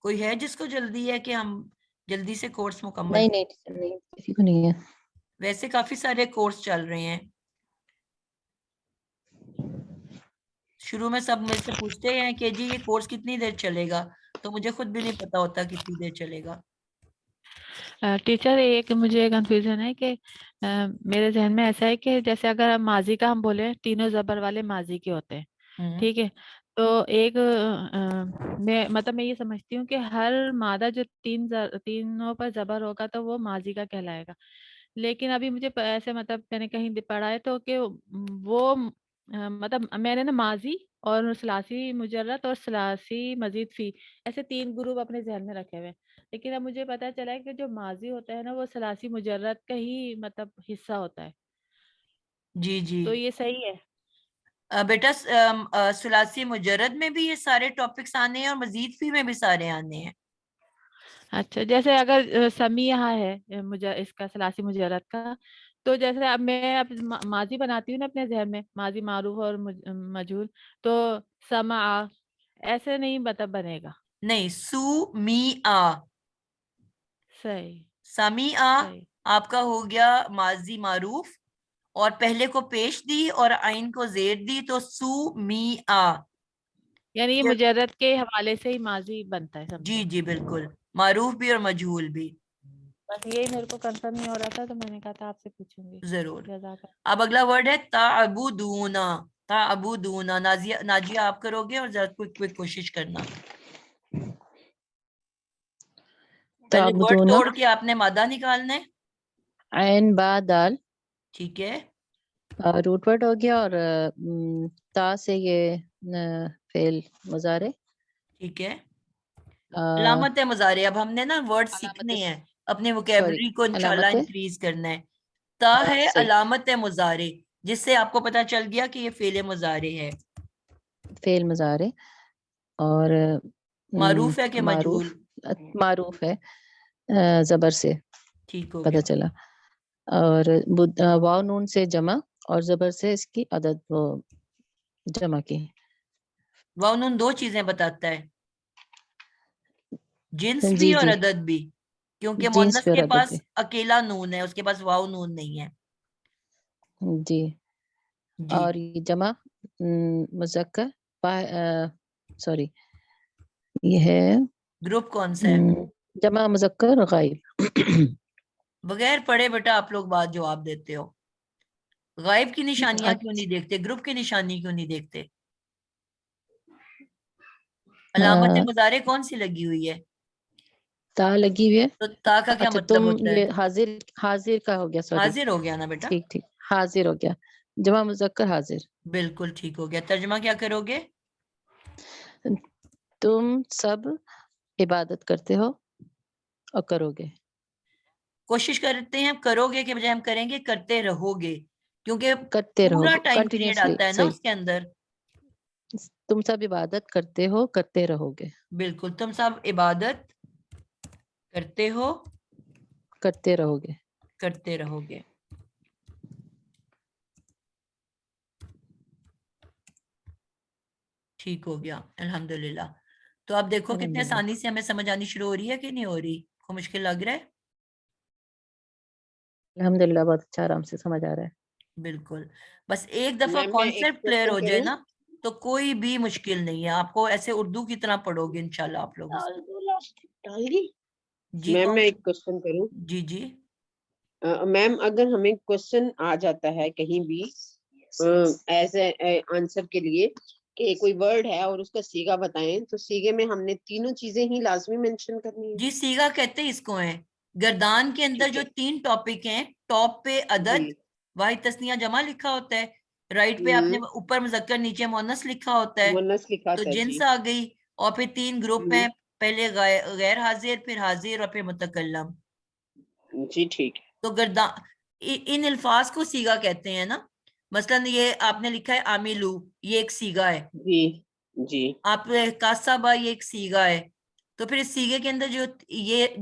کوئی ہے جس کو جلدی ہے کہ ہم جلدی سے کورس مکمل؟ نہیں نہیں ٹیچر, نہیں کسی کو نہیں ہے. ویسے کافی سارے کورس چل رہے ہیں. شروع میں سب مجھ سے پوچھتے ہیں کہ جی یہ کورس کتنی دیر چلے گا, تو مجھے خود بھی نہیں پتا ہوتا کتنی دیر چلے گا. ٹیچر ایک مجھے کنفیوژن ہے کہ میرے ذہن میں ایسا ہے کہ جیسے اگر ماضی کا ہم بولے, تینوں زبر والے ماضی کے ہوتے ہیں, ٹھیک ہے, تو ایک میں یہ سمجھتی ہوں کہ ہر مادہ جو تینوں پر زبر ہوگا تو وہ ماضی کا کہلائے گا. لیکن ابھی مجھے ایسے میں نے کہیں پڑھا ہے تو کہ وہ میں نے نا ماضی اور ثلاثی مجرد اور ثلاثی مزید فی ایسے 3 گروپ اپنے ذہن میں رکھے ہوئے. لیکن اب مجھے پتا چلا ہے کہ جو ماضی ہوتا ہے نا وہ ثلاثی مجرد کا ہی حصہ ہوتا ہے. جی جی, تو یہ صحیح ہے؟ بیٹا ثلاثی مجرد میں بھی یہ سارے ٹاپکس آنے ہیں اور مزید فی میں بھی سارے آنے ہیں. اچھا, جیسے اگر سمیہ ہے اس کا ثلاثی مجرد کا, تو جیسے اب میں ماضی بناتی ہوں نا اپنے ذہن میں, ماضی معروف اور مجہول, تو سمع ایسے نہیں بنے گا. نہیں, سو می آ, صحیح. سمی آ صحیح. آپ کا ہو گیا ماضی معروف, اور پہلے کو پیش دی اور عین کو زیر دی تو سو می آ, یعنی یہ مجرد کے حوالے سے ہی ماضی بنتا ہے. جی جی بالکل, معروف بھی اور مجہول بھی. بس یہی میرے کو کنفرم نہیں ہو رہا تھا تو میں نے کہا تھا آپ سے پوچھوں گی. ضرور. جزاک اللہ. اب اگلا ورڈ ہے تعبدونا. تعبدونا, ناجیہ آپ کرو گے اور ذرا کوئی کوشش کرنا. پہلے ورڈ تعبدون, توڑ کے آپ نے مادہ نکالنا ہے. عین با دال, ٹھیک ہے, روٹ ورڈ ہو گیا, اور تا سے یہ فعل مضارع. ٹھیک ہے, علامت مضارع. اب ہم نے نا ورڈ سیکھنے ہیں, اپنے ووکیبلری کو انشاءاللہ علامت انکریز کرنا ہے. تا ہے صحیح, علامت مضارع, جس سے آپ کو پتا چل گیا کہ یہ فعل مضارع ہے. فعل مضارع, اور معروف ہے کہ مجہول؟ معروف ہے, زبر سے ٹھیک ہو پتہ گیا. چلا. اور واو نون سے جمع, اور زبر سے اس کی عدد وہ جمع کی. واو نون 2 چیزیں بتاتا ہے, جنس بھی جی اور جی, عدد بھی, کیونکہ جنس مؤنث بھی اور کے عدد پاس بھی. اکیلا نون ہے, اس کے پاس واو نون نہیں ہے. جی, جی اور یہ جمع مذکر, سوری یہ ہے گروپ کون سا ہے؟ جمع مذکر غائب. بغیر پڑھے بیٹا آپ لوگ بات جواب دیتے ہو. غائب کی نشانیاں کیوں نہیں دیکھتے, گروپ کی نشانی کیوں نہیں دیکھتے؟ علامت مضارع کون سی لگی ہوئی ہے؟ تا لگی ہوئی ہے. تو تا کا کیا اچھا مطلب تم ہوتا ہے؟ یہ حاضر کا ہو گیا, سوری. حاضر ہو گیا نا بیٹا. ٹھیک ٹھیک, حاضر ہو گیا, جمع مذکر حاضر. بالکل ٹھیک ہو گیا. ترجمہ کیا کرو گے؟ تم سب عبادت کرتے ہو اور کرو گے. کوشش کرتے ہیں کرو گے کے بجائے ہم کریں گے کرتے رہو گے, کیونکہ کرتے رہو پورا گے ٹائم پیریڈ کنٹینیوسلی. آتا ہے نا صحیح, اس کے اندر. تم سب عبادت کرتے ہو کرتے رہو گے. بالکل, تم سب عبادت کرتے ہو کرتے رہو گے. کرتے رہو گے. ٹھیک ہو گیا الحمدللہ. تو آپ دیکھو کتنے الحمدللہ. آسانی سے ہمیں سمجھ آنی شروع ہو رہی ہے کہ نہیں ہو رہی, کو مشکل لگ رہا ہے؟ الحمدللہ بہت اچھا, آرام سے سمجھ آ رہا ہے. بالکل, بس ایک دفعہ میم میں ایک کانسیپٹ کلیئر کوشچن ہو جائے کروں. نا. تو کوئی بھی مشکل نہیں ہے, آپ کو ایسے اردو کی طرح پڑھو گے انشاءاللہ آپ لوگ. جی میم کون میں ایک کوشچن کروں. جی جی میم اگر ہمیں کوشچن آ جاتا ہے کہیں بھی ایز اے آنسر کے لیے کہ کوئی ورڈ ہے اور اس کا سیگا بتائیں, تو سیگے میں ہم نے تینوں چیزیں ہی لازمی مینشن کرنی ہے. جی سیگا کہتے ہیں اس کو ہیں. گردان کے اندر ٹھیک جو ہے. 3 ٹاپک ہیں, ٹاپ پہ عدد, جی. واحد تثنیہ جمع لکھا ہوتا ہے, رائٹ پہ آپ نے اوپر مذکر نیچے مؤنث لکھا ہوتا ہے, مونس لکھا تو تھا جی. جنس آ گئی, اور پھر 3 گروپ ہیں, پہلے غیر حاضر, پھر حاضر, اور پھر متکلم. جی ٹھیک ہے. تو گردان ان الفاظ کو سیگا کہتے ہیں نا. مثلا یہ آپ نے لکھا ہے عاملو, یہ ایک سیگا ہے. جی جی آپ کاسبہ, یہ ایک سیگا ہے. تو پھر اس سیگے کے اندر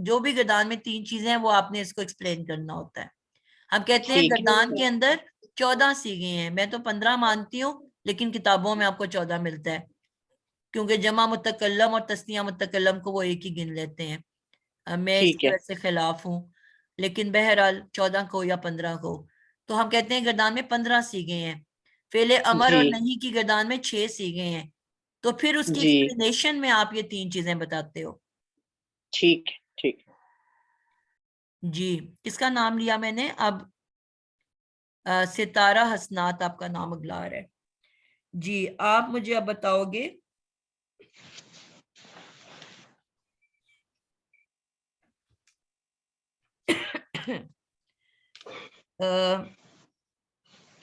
جو بھی گردان میں 3 چیزیں ہیں وہ آپ نے اس کو ایکسپلین کرنا ہوتا ہے. ہم کہتے ہیں ٹھیک ہے. گردان کے اندر 14 سیگے ہیں, میں تو 15 مانتی ہوں, لیکن کتابوں میں آپ کو 14 ملتا ہے, کیونکہ جمع متکلم اور تثنیہ متکلم کو وہ ایک ہی گن لیتے ہیں. میں اس ٹھیک کے ہے. ویسے خلاف ہوں, لیکن بہرحال 14 کو یا 15 کو, تو ہم کہتے ہیں گردان میں 15 سیگے ہیں. فعل امر اور جی نہیں کی گردان میں 6 سیگے ہیں. تو پھر اس کی جی ایکسپلینیشن میں آپ یہ 3 چیزیں بتاتے ہو. ٹھیک ٹھیک. جی کس کا نام لیا میں نے اب؟ ستارہ حسنات آپ کا نام اگلا آ رہا ہے. جی آپ مجھے اب بتاؤ گے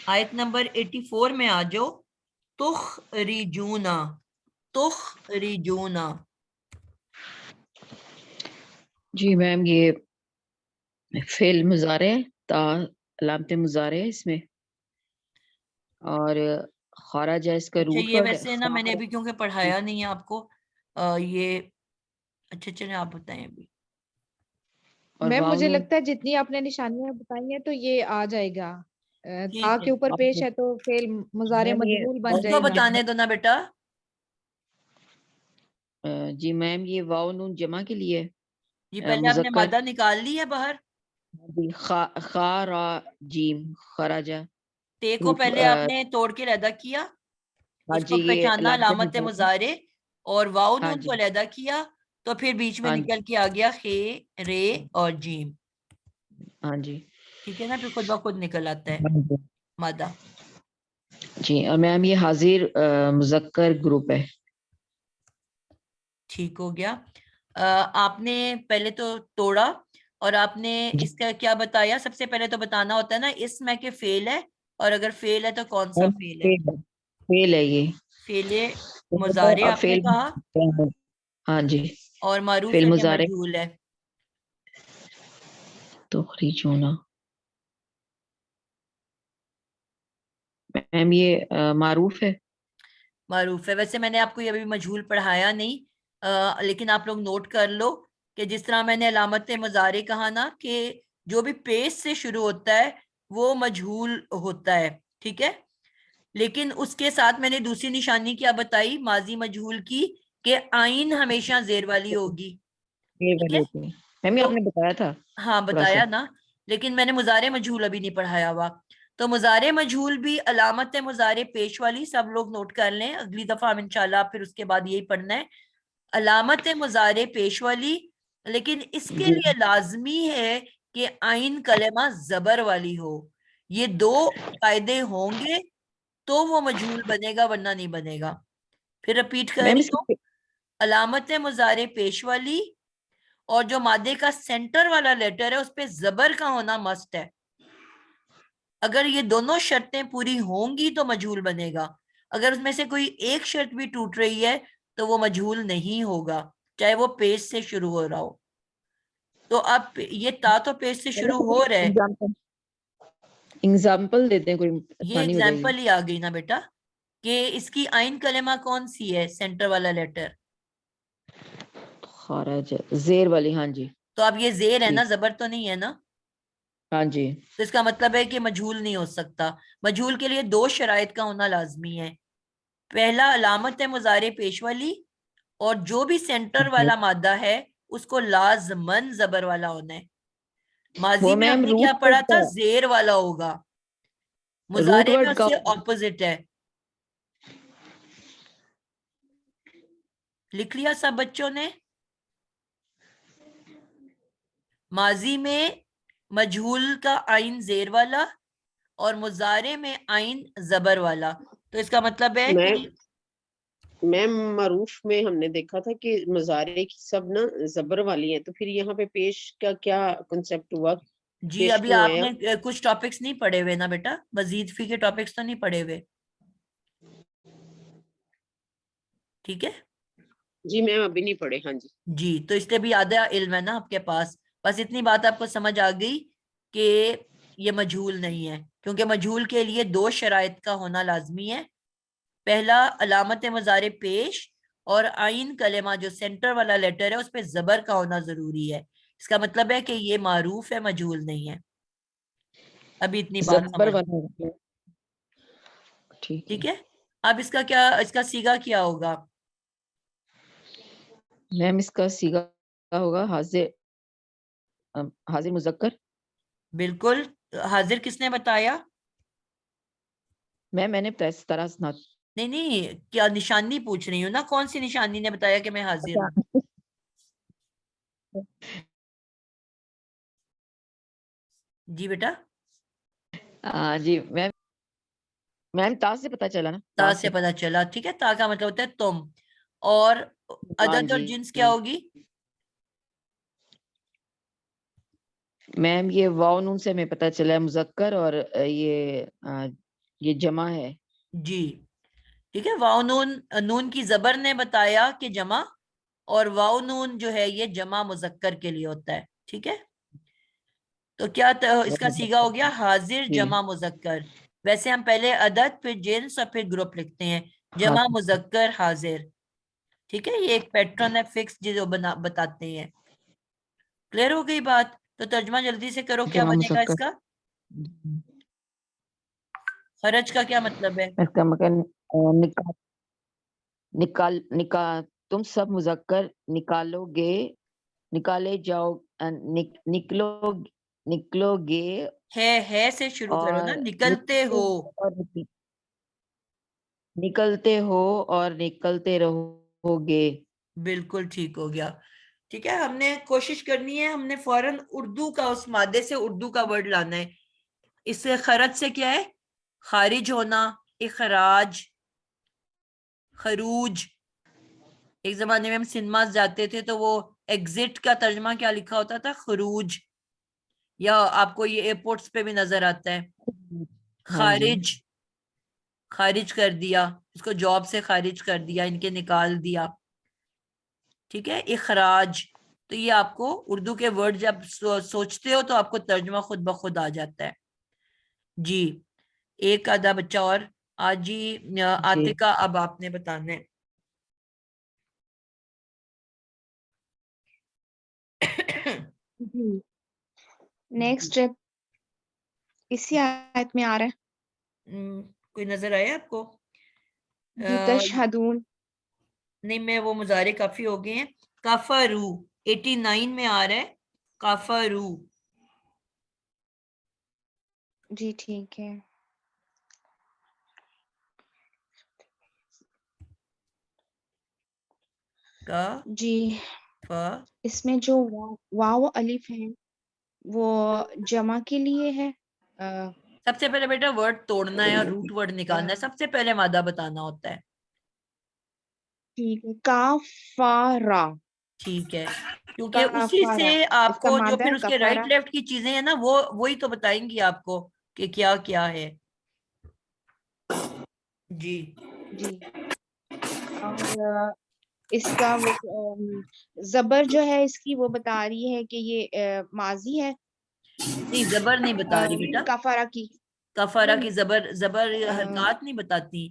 آیت نمبر 84 میں آ جاؤ. تخرجونا, تخرجونا. جی میم یہ فعل مضارع ہے, تا علامت مضارع ہے اس میں, اور خارج ہے اس کا اچھا روٹ یہ ورڈ ہے. ویسے نا میں نے ابھی کیونکہ پڑھایا نہیں ہے آپ کو, یہ اچھا چلیں آپ بتائیں ابھی. اور میم واو مجھے نون. لگتا ہے جتنی آپ نے نشانیاں بتائی ہیں تو یہ آ جائے گا. ٹھیک تا ہے, کے اوپر پیش ہے تو فعل مضارع میم یہ مجہول بن اس جائے کو گا. بتانے دو نا بیٹا. جی میم یہ واو نون جمع کے لیے جی پہلے آپ نے مذکر. مادہ نکال لی ہے باہر. جی خا را جیم خراجہ. تے کو روٹ پہلے آپ نے توڑ کے علیحدہ کیا, ہاں اس جی کو یہ پہچانا علامت علامت مضارع. مضارع, اور واو ہاں نون جی کو علیحدہ کیا, تو پھر بیچ میں ہاں نکل جی کے آ گیا خے, رے اور جیم. ہاں جی ٹھیک ہے نا, پھر خود بخود نکل آتا ہے مادہ. جی. اور میم یہ حاضر مذکر گروپ ہے. ٹھیک ہو گیا. آپ نے پہلے تو توڑا, اور آپ نے اس کا کیا بتایا؟ سب سے پہلے تو بتانا ہوتا ہے نا اسم ہے کہ فعل ہے, اور اگر فعل ہے تو کون سا فعل ہے. فعل ہے یہ. فعل مضارع آپ نے فعل. کہا, ہاں جی اور معروف فعل ہے کہ مضارع. مجہول ہے. تخرجونا میم یہ معروف ہے. معروف ہے. ویسے میں نے آپ کو یہ ابھی مجہول پڑھایا نہیں, لیکن آپ لوگ نوٹ کر لو کہ جس طرح میں نے علامت مضارع کہا نا کہ جو بھی پیش سے شروع ہوتا ہے وہ مجہول ہوتا ہے, ٹھیک ہے. لیکن اس کے ساتھ میں نے دوسری نشانی کیا بتائی ماضی مجہول کی, کہ آئین ہمیشہ زیر والی ہوگی. ٹھیک ہے, میم یہ تو آپ نے بتایا تھا ہاں تھوڑا سا. بتایا نا, لیکن میں نے مضارع مجہول ابھی نہیں پڑھایا ہوا. تو مضارع مجہول بھی علامت مضارع پیش والی, سب لوگ نوٹ کر لیں, اگلی دفعہ ہم انشاءاللہ پھر اس کے بعد یہی پڑھنا ہے, علامت مضارع پیش والی. لیکن اس کے جی لیے لازمی ہے کہ آئین کلمہ زبر والی ہو. یہ 2 قاعدے ہوں گے تو وہ مجہول بنے گا, ورنہ نہیں بنے گا. پھر رپیٹ کر میم رہی اس ہوں, کی علامت مضارع پیش والی, اور جو مادے کا سینٹر والا لیٹر ہے اس پہ زبر کا ہونا مسٹ ہے. اگر یہ دونوں شرطیں پوری ہوں گی تو مجہول بنے گا. اگر اس میں سے کوئی ایک شرط بھی ٹوٹ رہی ہے تو وہ مجہول نہیں ہوگا, چاہے وہ پیش سے شروع ہو رہا ہو. تو اب یہ تا تو پیش سے شروع ہو رہا ہے, ایگزامپل دیتے ہیں کوئی یہ آسانی ہو جائے گی. ایگزامپل ہی آ گئی نا بیٹا, کہ اس کی آئین کلمہ کون سی ہے, سینٹر والا لیٹر. خارج زیر والی. ہاں جی تو اب یہ زیر ہے نا, ٹھیک. زبر تو نہیں ہے نا. ہاں جی تو اس کا مطلب ہے کہ مجہول نہیں ہو سکتا. مجہول کے لیے 2 شرائط کا ہونا لازمی ہے. پہلا علامت مضارع پیش والی, اور جو بھی سینٹر والا مادہ ہے اس کو لازمن زبر والا ہونا ہے. ماضی وہ میں ہم میم نے کیا روٹ پڑھا تھا, ورڈ زیر والا ہوگا. روٹ مضارع میں ورڈ اس کا سے اپوزٹ ہے. لکھ لیا سب بچوں نے؟ ماضی میں مجہول کا آئین زیر والا اور مضارع میں آئین زبر والا. تو اس کا مطلب ہے کہ میم معروف میں ہم نے دیکھا تھا کہ مضارع کی سب نا زبر والی ہیں، تو پھر یہاں پہ پیش کا کیا کنسپٹ ہوا؟ جی پیش ابھی کیوں آپ آیا؟ نے کچھ ٹاپکس نہیں پڑھے ہوئے نا بیٹا، مزید فی کے ٹاپکس تو نہیں پڑھے ہوئے. ٹھیک ہے جی میم ابھی نہیں پڑھے. ہاں جی جی، تو اس لیے بھی آدھا علم ہے نا آپ کے پاس. بس اتنی بات آپ کو سمجھ آ گئی کہ یہ مجہول نہیں ہے، کیونکہ مجہول کے لیے 2 شرائط کا ہونا لازمی ہے. پہلا علامت مضارع پیش، اور آئین کلمہ جو سینٹر والا لیٹر ہے اس پہ زبر کا ہونا ضروری ہے. اس کا مطلب ہے کہ یہ معروف ہے، مجہول نہیں ہے. ابھی اتنی بات زبر سمجھ. والا. ٹھیک ہے، اب اس کا کیا، اس کا سیگا کیا ہوگا؟ میم اس کا سیگا ہوگا حاضر، حاضر مذکر. بالکل. حاضر کس نے بتایا؟ میں نے بتایا ستارہ سنات. نہیں، کیا نشانی پوچھ رہی ہوں نا، کون سی نشانی نے بتایا کہ میں حاضر ہوں؟ جی بیٹا. جی میم تا سے پتا چلا نا. تا سے پتا چلا. ٹھیک ہے، تا کا مطلب ہوتا ہے تم. اور عدد اور جنس کیا ہوگی؟ میم یہ واو نون سے ہمیں پتا چلا ہے مذکر، اور یہ جمع ہے. جی ٹھیک ہے. واو نون کی زبر نے بتایا کہ جمع، اور واو نون جو ہے یہ جمع مذکر کے لیے ہوتا ہے. ٹھیک ہے، تو کیا اس کا سیگا ہو گیا حاضر جمع مذکر. ویسے ہم پہلے عدد پھر جنس اور پھر گروپ لکھتے ہیں، جمع مذکر حاضر. ٹھیک ہے، یہ ایک پیٹرن ہے فکس جو بتاتے ہیں. کلیئر ہو گئی بات؟ تو ترجمہ جلدی سے کرو، کیا بنے گا اس کا؟ خرج کا کیا مطلب ہے؟ اس کا مطلب نکال تم سب مذکر نکالو گے، نکالے جاؤ، نکلو گے. ہے سے شروع کرو نا، نکلتے ہو. نکلتے ہو اور نکلتے رہو گے. بالکل ٹھیک ہو گیا. ٹھیک ہے، ہم نے کوشش کرنی ہے، ہم نے فوراً اردو کا، اس مادے سے اردو کا ورڈ لانا ہے. اس سے خرج سے کیا ہے؟ خارج ہونا، اخراج، خروج. ایک زمانے میں ہم سنیماز جاتے تھے تو وہ ایگزٹ کا ترجمہ کیا لکھا ہوتا تھا؟ خروج. یا آپ کو یہ ایئرپورٹس پہ بھی نظر آتا ہے خارج، خارج کر دیا، اس کو جاب سے خارج کر دیا، ان کے نکال دیا. ٹھیک ہے، اخراج. تو یہ آپ کو اردو کے ورڈ جب سوچتے ہو تو آپ کو ترجمہ خود بخود آ جاتا ہے. جی ایک آدھا بچہ اور. آج جی عاتقہ، اب آپ نے بتانا ہے. جی نیکسٹ اسی آیت میں آ رہا ہے. کوئی نظر آیا آپ کو؟ جی تشہدون. نہیں، میں وہ مضارع کافی ہو گئے ہیں. کفرو 89 میں آ رہا ہے، کفرو. جی ٹھیک ہے. جی اس میں جو واو الف ہے وہ جمع کے لیے ہے. سب سے پہلے بیٹا ورڈ توڑنا ہے اور روٹ ورڈ نکالنا ہے. سب سے پہلے مادہ بتانا ہوتا ہے. ٹھیک ہے، کافارا. ٹھیک ہے، کیونکہ اسی سے آپ کو جو پھر اس کے رائٹ لیفٹ کی چیزیں ہیں نا وہی تو بتائیں گی آپ کو کہ کیا کیا ہے. جی جی اور اس کا وہ زبر جو ہے اس کی وہ بتا رہی ہے کہ یہ ماضی ہے. نہیں، زبر نہیں بتا رہی بیٹا. کفارہ کی، کفارہ کی زبر حرکات نہیں بتاتی.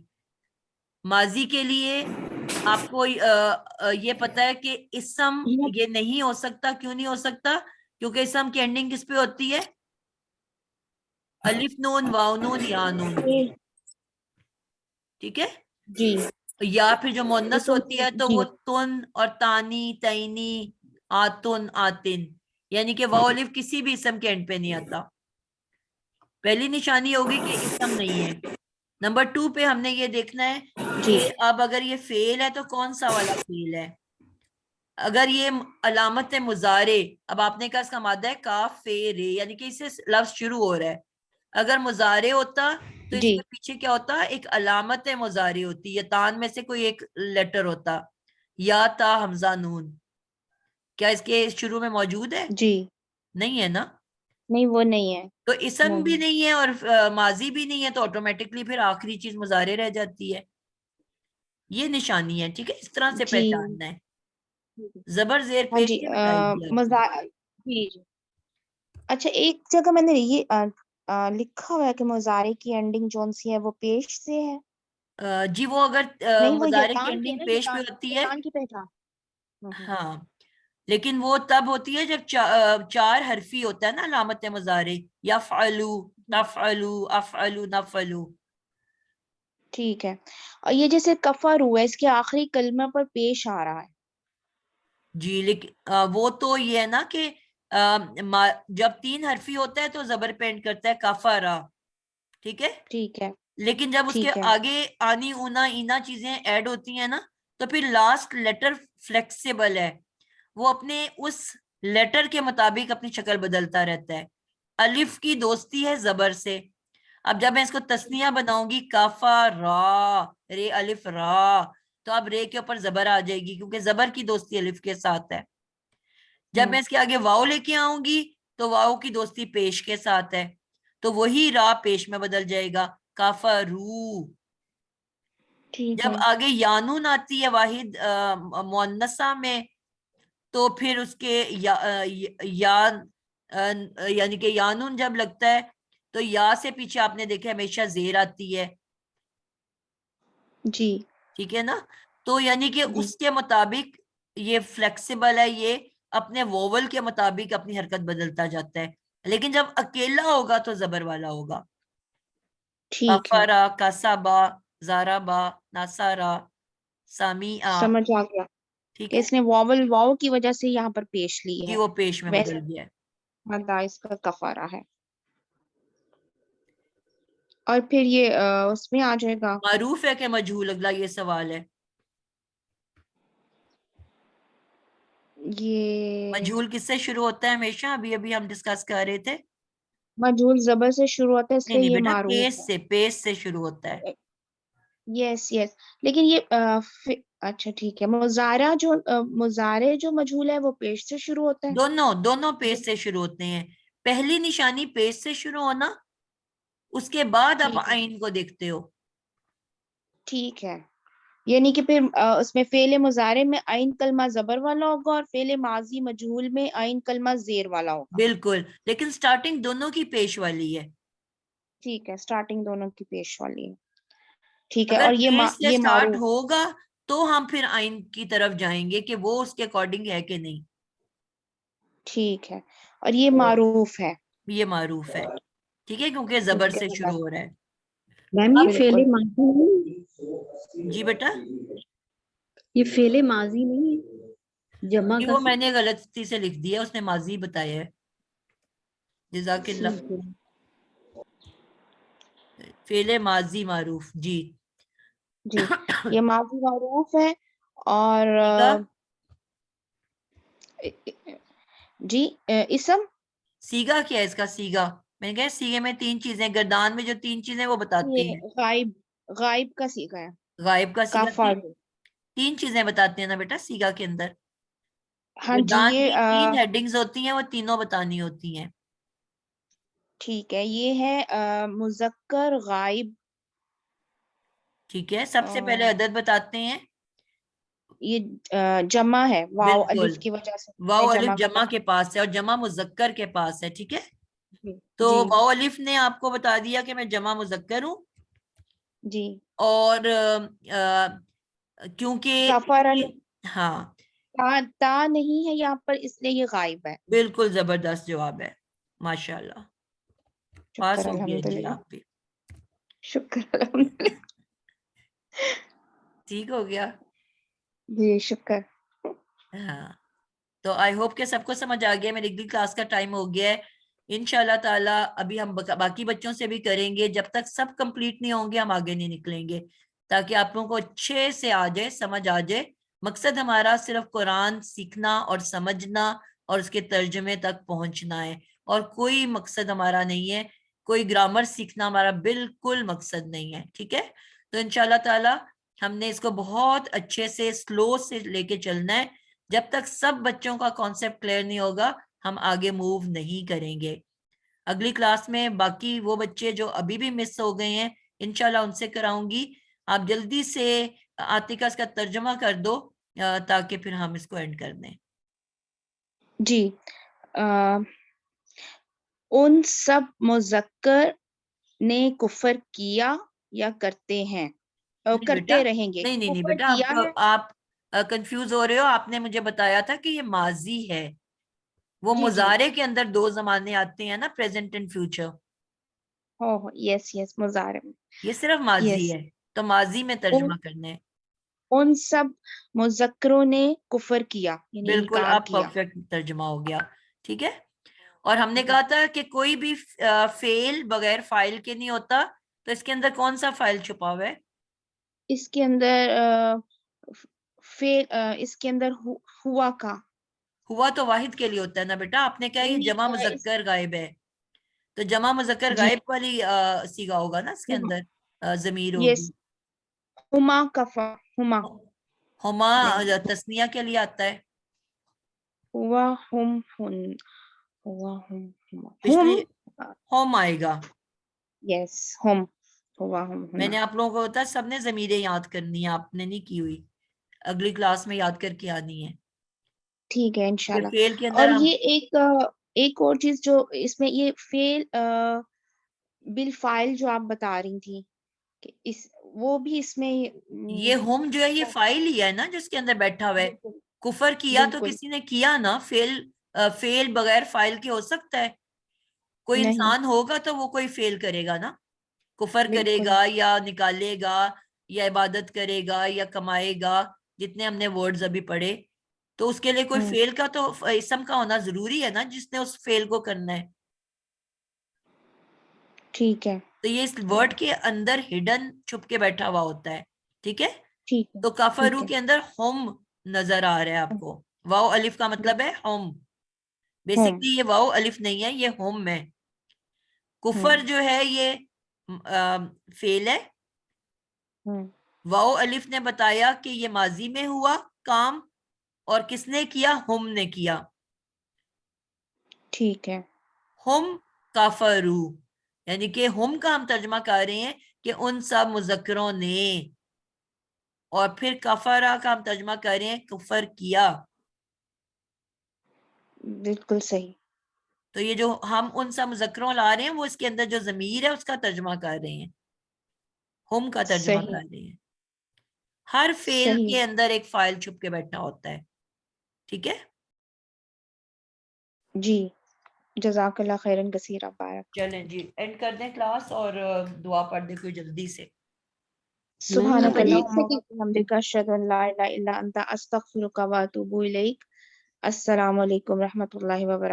ماضی کے لیے آپ کو یہ پتا ہے کہ اسم یہ نہیں ہو سکتا. کیوں نہیں ہو سکتا؟ کیونکہ اسم کی اینڈنگ کس پہ ہوتی ہے؟ الف نون، واو نون، یا نون. ٹھیک ہے، جی. یا پھر جو مؤنث ہوتی ہے تو وہ تن اور تانی، تینی، آتن، آتن. یعنی کہ واو الف کسی بھی اسم کے اینڈ پہ نہیں آتا. پہلی نشانی ہوگی کہ اسم نہیں ہے. نمبر 2 پہ ہم نے یہ دیکھنا ہے یہ اب اگر یہ فعل ہے تو کون سا والا فعل ہے؟ اگر یہ علامت مضارع، اب آپ نے کہا اس کا مادہ ہے کاف فے رے، یعنی کہ اس سے لفظ شروع ہو رہا ہے. اگر مضارع ہوتا تو اس جی کے پیچھے کیا ہوتا؟ ایک علامت مضارع ہوتی، یا تان میں سے کوئی ایک لیٹر ہوتا، یا تا حمزہ نون. کیا اس کے شروع میں موجود ہے؟ جی نہیں ہے نا. نہیں وہ نہیں ہے. تو اسم بھی نہیں. نہیں ہے اور ماضی بھی نہیں ہے، تو آٹومیٹکلی پھر آخری چیز مضارع رہ جاتی ہے. یہ نشانی ہے، ٹھیک ہے، اس طرح سے جی پہچاننا ہے. زبر زیر ہاں پیش جی یہ بتائی گی آپ کو. جی جی. اچھا ایک جگہ میں نے یہ لکھا ہوا ہے کہ مضارع کی اینڈنگ جون سی ہے وہ پیش سے ہے. جی وہ اگر نہیں وہ مضارع کی یتان کی اینڈنگ نا، پیش پہ ہوتی ہے، یتان کی پہچان. ہاں، لیکن وہ تب ہوتی ہے جب چار حرفی ہوتا ہے نا علامت مضارع، یفعلو تفعلو افعلو نفعلو. ٹھیک ہے. اور یہ جیسے کفر ہوا ہے، اس کے آخری کلمہ پر پیش آ رہا ہے. جی لیکن وہ تو یہ ہے نا کہ جب تین حرفی ہوتا ہے تو زبر پینٹ کرتا ہے کفرا، ٹھیک ہے. ٹھیک ہے. لیکن جب اس کے ٹھیک ہے. آگے آنی اونا اینا چیزیں ایڈ ہوتی ہیں نا، تو پھر لاسٹ لیٹر فلیکسیبل ہے، وہ اپنے اس لیٹر کے مطابق اپنی شکل بدلتا رہتا ہے. الف کی دوستی ہے زبر سے. اب جب میں اس کو تسنیہ بناؤں گی کافا را رے الف را، تو اب رے کے اوپر زبر آ جائے گی کیونکہ زبر کی دوستی الف کے ساتھ ہے. جب میں اس کے آگے واؤ لے کے آؤں گی تو واؤ کی دوستی پیش کے ساتھ ہے، تو وہی را پیش میں بدل جائے گا کافرو. ٹھیک جب ہے. آگے یانون آتی ہے واحد مؤنثہ میں، تو پھر اس کے یعنی کہ یانون جب لگتا ہے تو یا سے پیچھے آپ نے دیکھا ہمیشہ زیر آتی ہے. جی ٹھیک ہے نا. تو یعنی کہ جی اس کے مطابق یہ فلیکسیبل ہے، یہ اپنے ووول کے مطابق اپنی حرکت بدلتا جاتا ہے. لیکن جب اکیلا ہوگا تو زبر والا ہوگا. ٹھیک ہے. کفرا کسبا زاربا نصارا سمیع. سمجھ آ گیا ٹھیک کہ ہے اس نے واؤ کی وجہ سے یہاں پر پیش لی جی، ہے. وہ پیش میں ویسے بدل گیا ہے. مادہ اس کا کفارہ ہے. اور پھر یہ اس میں آ جائے گا. معروف ہے کہ مجہول؟ اگلا یہ سوال ہے. یہ مجہول کس سے شروع ہوتا ہے ہمیشہ؟ ابھی ہم ڈسکس کر رہے تھے. مجہول زبر سے شروع ہوتا ہے، اس نہیں لیے نہیں یہ بیٹا، معروف ہے. پیس سے شروع ہوتا ہے. یس یس. لیکن یہ اچھا ٹھیک ہے. مضارع جو مجہول ہے وہ پیش سے شروع ہوتا ہے. دونوں پیس سے شروع ہوتے ہیں. پہلی نشانی پیس سے شروع ہونا، اس کے بعد آپ ٹھیک ہے. آئین کو دیکھتے ہو. ٹھیک ہے. یعنی کہ پھر اس میں فعل مضارع میں عین کلمہ زبر والا ہوگا اور فعل ماضی مجہول میں عین کلمہ زیر والا ہوگا. بالکل، لیکن سٹارٹنگ دونوں کی پیش والی ہے. ٹھیک ہے. سٹارٹنگ دونوں کی پیش والی ہے. ٹھیک ہے. اگر اور پیش سے یہ سٹارٹ معروف. ہوگا تو ہم پھر آئین کی طرف جائیں گے کہ وہ اس کے اکارڈنگ ہے کہ نہیں. ٹھیک ہے. اور یہ معروف ہے. یہ معروف ہے، ٹھیک ہے، کیونکہ زبر سے شروع ہو رہا ہے. میم یہ بالکل. فعل ماضی نہیں، جی بیٹا، یہ فعل ماضی نہیں ہے، جمع جی کا. وہ میں نے غلطی سے لکھ دیا، اس نے ماضی بتایا ہے. جزاک اللہ. فعل ماضی معروف. جی جی یہ ماضی معروف ہے. اور جی اسم. سیگا کیا ہے اس کا؟ سیگا میں نے کہا سیگے میں تین چیزیں، گردان میں جو تین چیزیں وہ بتاتے ہیں. یہ غائب کا سیگا ہے. غائب کا سیگا کافر. تین چیزیں بتاتے ہیں نا بیٹا سیگا کے اندر. ہاں جی. گردان یہ کی تین ہیڈنگز ہوتی ہیں، وہ تینوں بتانی ہوتی ہیں. ٹھیک ہے. یہ ہے مذکر غائب. ٹھیک ہے، سب سے پہلے عدد بتاتے ہیں. یہ جمع ہے، واو بالکل، الف کی وجہ سے واو الف جمع جمع کے پاس ہے اور جمع مذکر کے پاس ہے. ٹھیک ہے، تو جی واو الف نے آپ کو بتا دیا کہ میں جمع مذکر ہوں. جی. اور کیونکہ کفرن ہاں تا نہیں ہے یہاں پر، اس لیے یہ غائب ہے. بالکل زبردست جواب ہے، ماشاء اللہ. پاس شکر ہو گیا جی الحمدللہ. آپ بھی. شکر الحمدللہ. ٹھیک ہو گیا. جی شکر. ہاں، تو آئی ہوپ کہ سب کو سمجھ آ گیا. میری اگلی کلاس کا ٹائم ہو گیا ہے. انشاءاللہ تعالی ابھی ہم باقی بچوں سے بھی کریں گے. جب تک سب کمپلیٹ نہیں ہوں گے ہم آگے نہیں نکلیں گے. تاکہ آپ لوگوں کو اچھے سے آ جائے, سمجھ آ جائے. مقصد ہمارا صرف قرآن سیکھنا اور سمجھنا اور اس کے ترجمے تک پہنچنا ہے, اور کوئی مقصد ہمارا نہیں ہے, کوئی گرامر سیکھنا ہمارا بالکل مقصد نہیں ہے. ٹھیک ہے, تو انشاءاللہ تعالی ہم نے اس کو بہت اچھے سے سلو سے لے کے چلنا ہے. جب تک سب بچوں کا کانسیپٹ کلیئر نہیں ہوگا ہم آگے موو نہیں کریں گے. اگلی کلاس میں باقی وہ بچے جو ابھی بھی مس ہو گئے ہیں انشاءاللہ ان سے کراؤں گی. آپ جلدی سے عاتقہ اس کا ترجمہ کر دو تاکہ پھر ہم اس کو اینڈ کر دیں. جی, ان سب مذکر نے کفر کیا یا کرتے ہیں اور نہیں کرتے بیٹا, رہیں گے. نہیں کفر بیٹا, کیا ہے. آپ کنفیوز ہو رہے ہو. آپ نے مجھے بتایا تھا کہ یہ ماضی ہے. وہ جی جی, مضارع کے اندر دو زمانے آتے ہیں نا, پریزنٹ اینڈ فیوچر. یس مضارع میں. یہ صرف ماضی یس, ہے, تو ماضی میں ترجمہ کرنا ہے. ان سب مذکروں نے کفر کیا یعنی بالکل, انکار اب کیا. پرفیکٹ ترجمہ ہو گیا. ٹھیک ہے, اور ہم نے کہا تھا کہ کوئی بھی فعل بغیر فاعل کے نہیں ہوتا, تو اس کے اندر کون سا فاعل چھپا ہوا ہے؟ اس کے اندر اس کے اندر ہوا کا. ہوا تو واحد کے لیے ہوتا ہے نا بیٹا. آپ نے کہا یہ نہیں, جمع مذکر غائب ہے, تو جمع مذکر جی غائب والی صیغہ ہوگا نا اس کے اندر, ضمیر ہوگی. یس, ہما کفا, ہما ہما نہیں, تسنیہ کے لیے آتا ہے. ہوا ہم ہن, ہوا ہم پچھلی ہوم آئے گا. یس, ہم ہوا ہم. میں نے آپ لوگوں کو بتا سب نے ضمیریں یاد کرنی ہے, آپ نے نہیں کی ہوئی. اگلی کلاس میں یاد کر کے آنی ہے. ٹھیک ہے انشاءاللہ. فعل کے اندر اور ہم یہ ایک اور چیز جو اس میں یہ فعل بالفاعل جو آپ بتا رہی تھی کہ وہ بھی اس میں یہ ہوم جو ہے یہ فائل ہی ہے نا جس کے اندر بیٹھا ہوا ہے. کفر کیا تو کسی نے کیا نا, فعل بغیر فائل کے ہو سکتا ہے؟ کوئی نہیں, انسان ہوگا تو وہ کوئی فعل کرے گا نا, کفر کرے بالکل گا یا نکالے گا یا عبادت کرے گا یا کمائے گا, جتنے ہم نے ورڈز ابھی پڑھے. تو اس کے لیے کوئی فعل کا تو اسم کا ہونا ضروری ہے نا جس نے اس فعل کو کرنا ہے. ٹھیک ہے, تو یہ اس ورڈ کے اندر ہڈن چھپ کے بیٹھا ہوا ہوتا ہے. ٹھیک ہے, ٹھیک ہے, تو کفرو ٹھیک ہے. کے اندر ہوم نظر آ رہا ہے آپ کو. واو الف کا مطلب ہے ہوم. بیسکلی یہ واو الف نہیں ہے, یہ ہوم ہے. کفر جو ہے یہ فعل ہے. واو الف نے بتایا کہ یہ ماضی میں ہوا کام, اور کس نے کیا؟ ہم نے کیا. ٹھیک ہے, ہم کافرو, یعنی کہ ہم کا ہم ترجمہ کر رہے ہیں کہ ان سب مذکروں نے, اور پھر کفرا کا ہم ترجمہ کر رہے ہیں کفر کیا. بالکل صحیح. تو یہ جو ہم ان سب مذکروں لا رہے ہیں وہ اس کے اندر جو ضمیر ہے اس کا ترجمہ کر رہے ہیں, ہم کا ترجمہ صحیح, کر رہے ہیں. ہر فعل صحیح. کے اندر ایک فاعل چھپ کے بیٹھا ہوتا ہے. ٹھیک ہے, جی, جزاک اللہ خیرن کثیرا. بارک. چلیں جی اینڈ کر دیں کلاس, اور دعا پڑھ دیں کوئی جلدی سے. سبحانک ایک اللہم و سیکنڈ, بحمدک اشہد ان لا الہ الا انت استغفرک و اتوب الیک. السلام علیکم رحمۃ اللہ وبرکاتہ.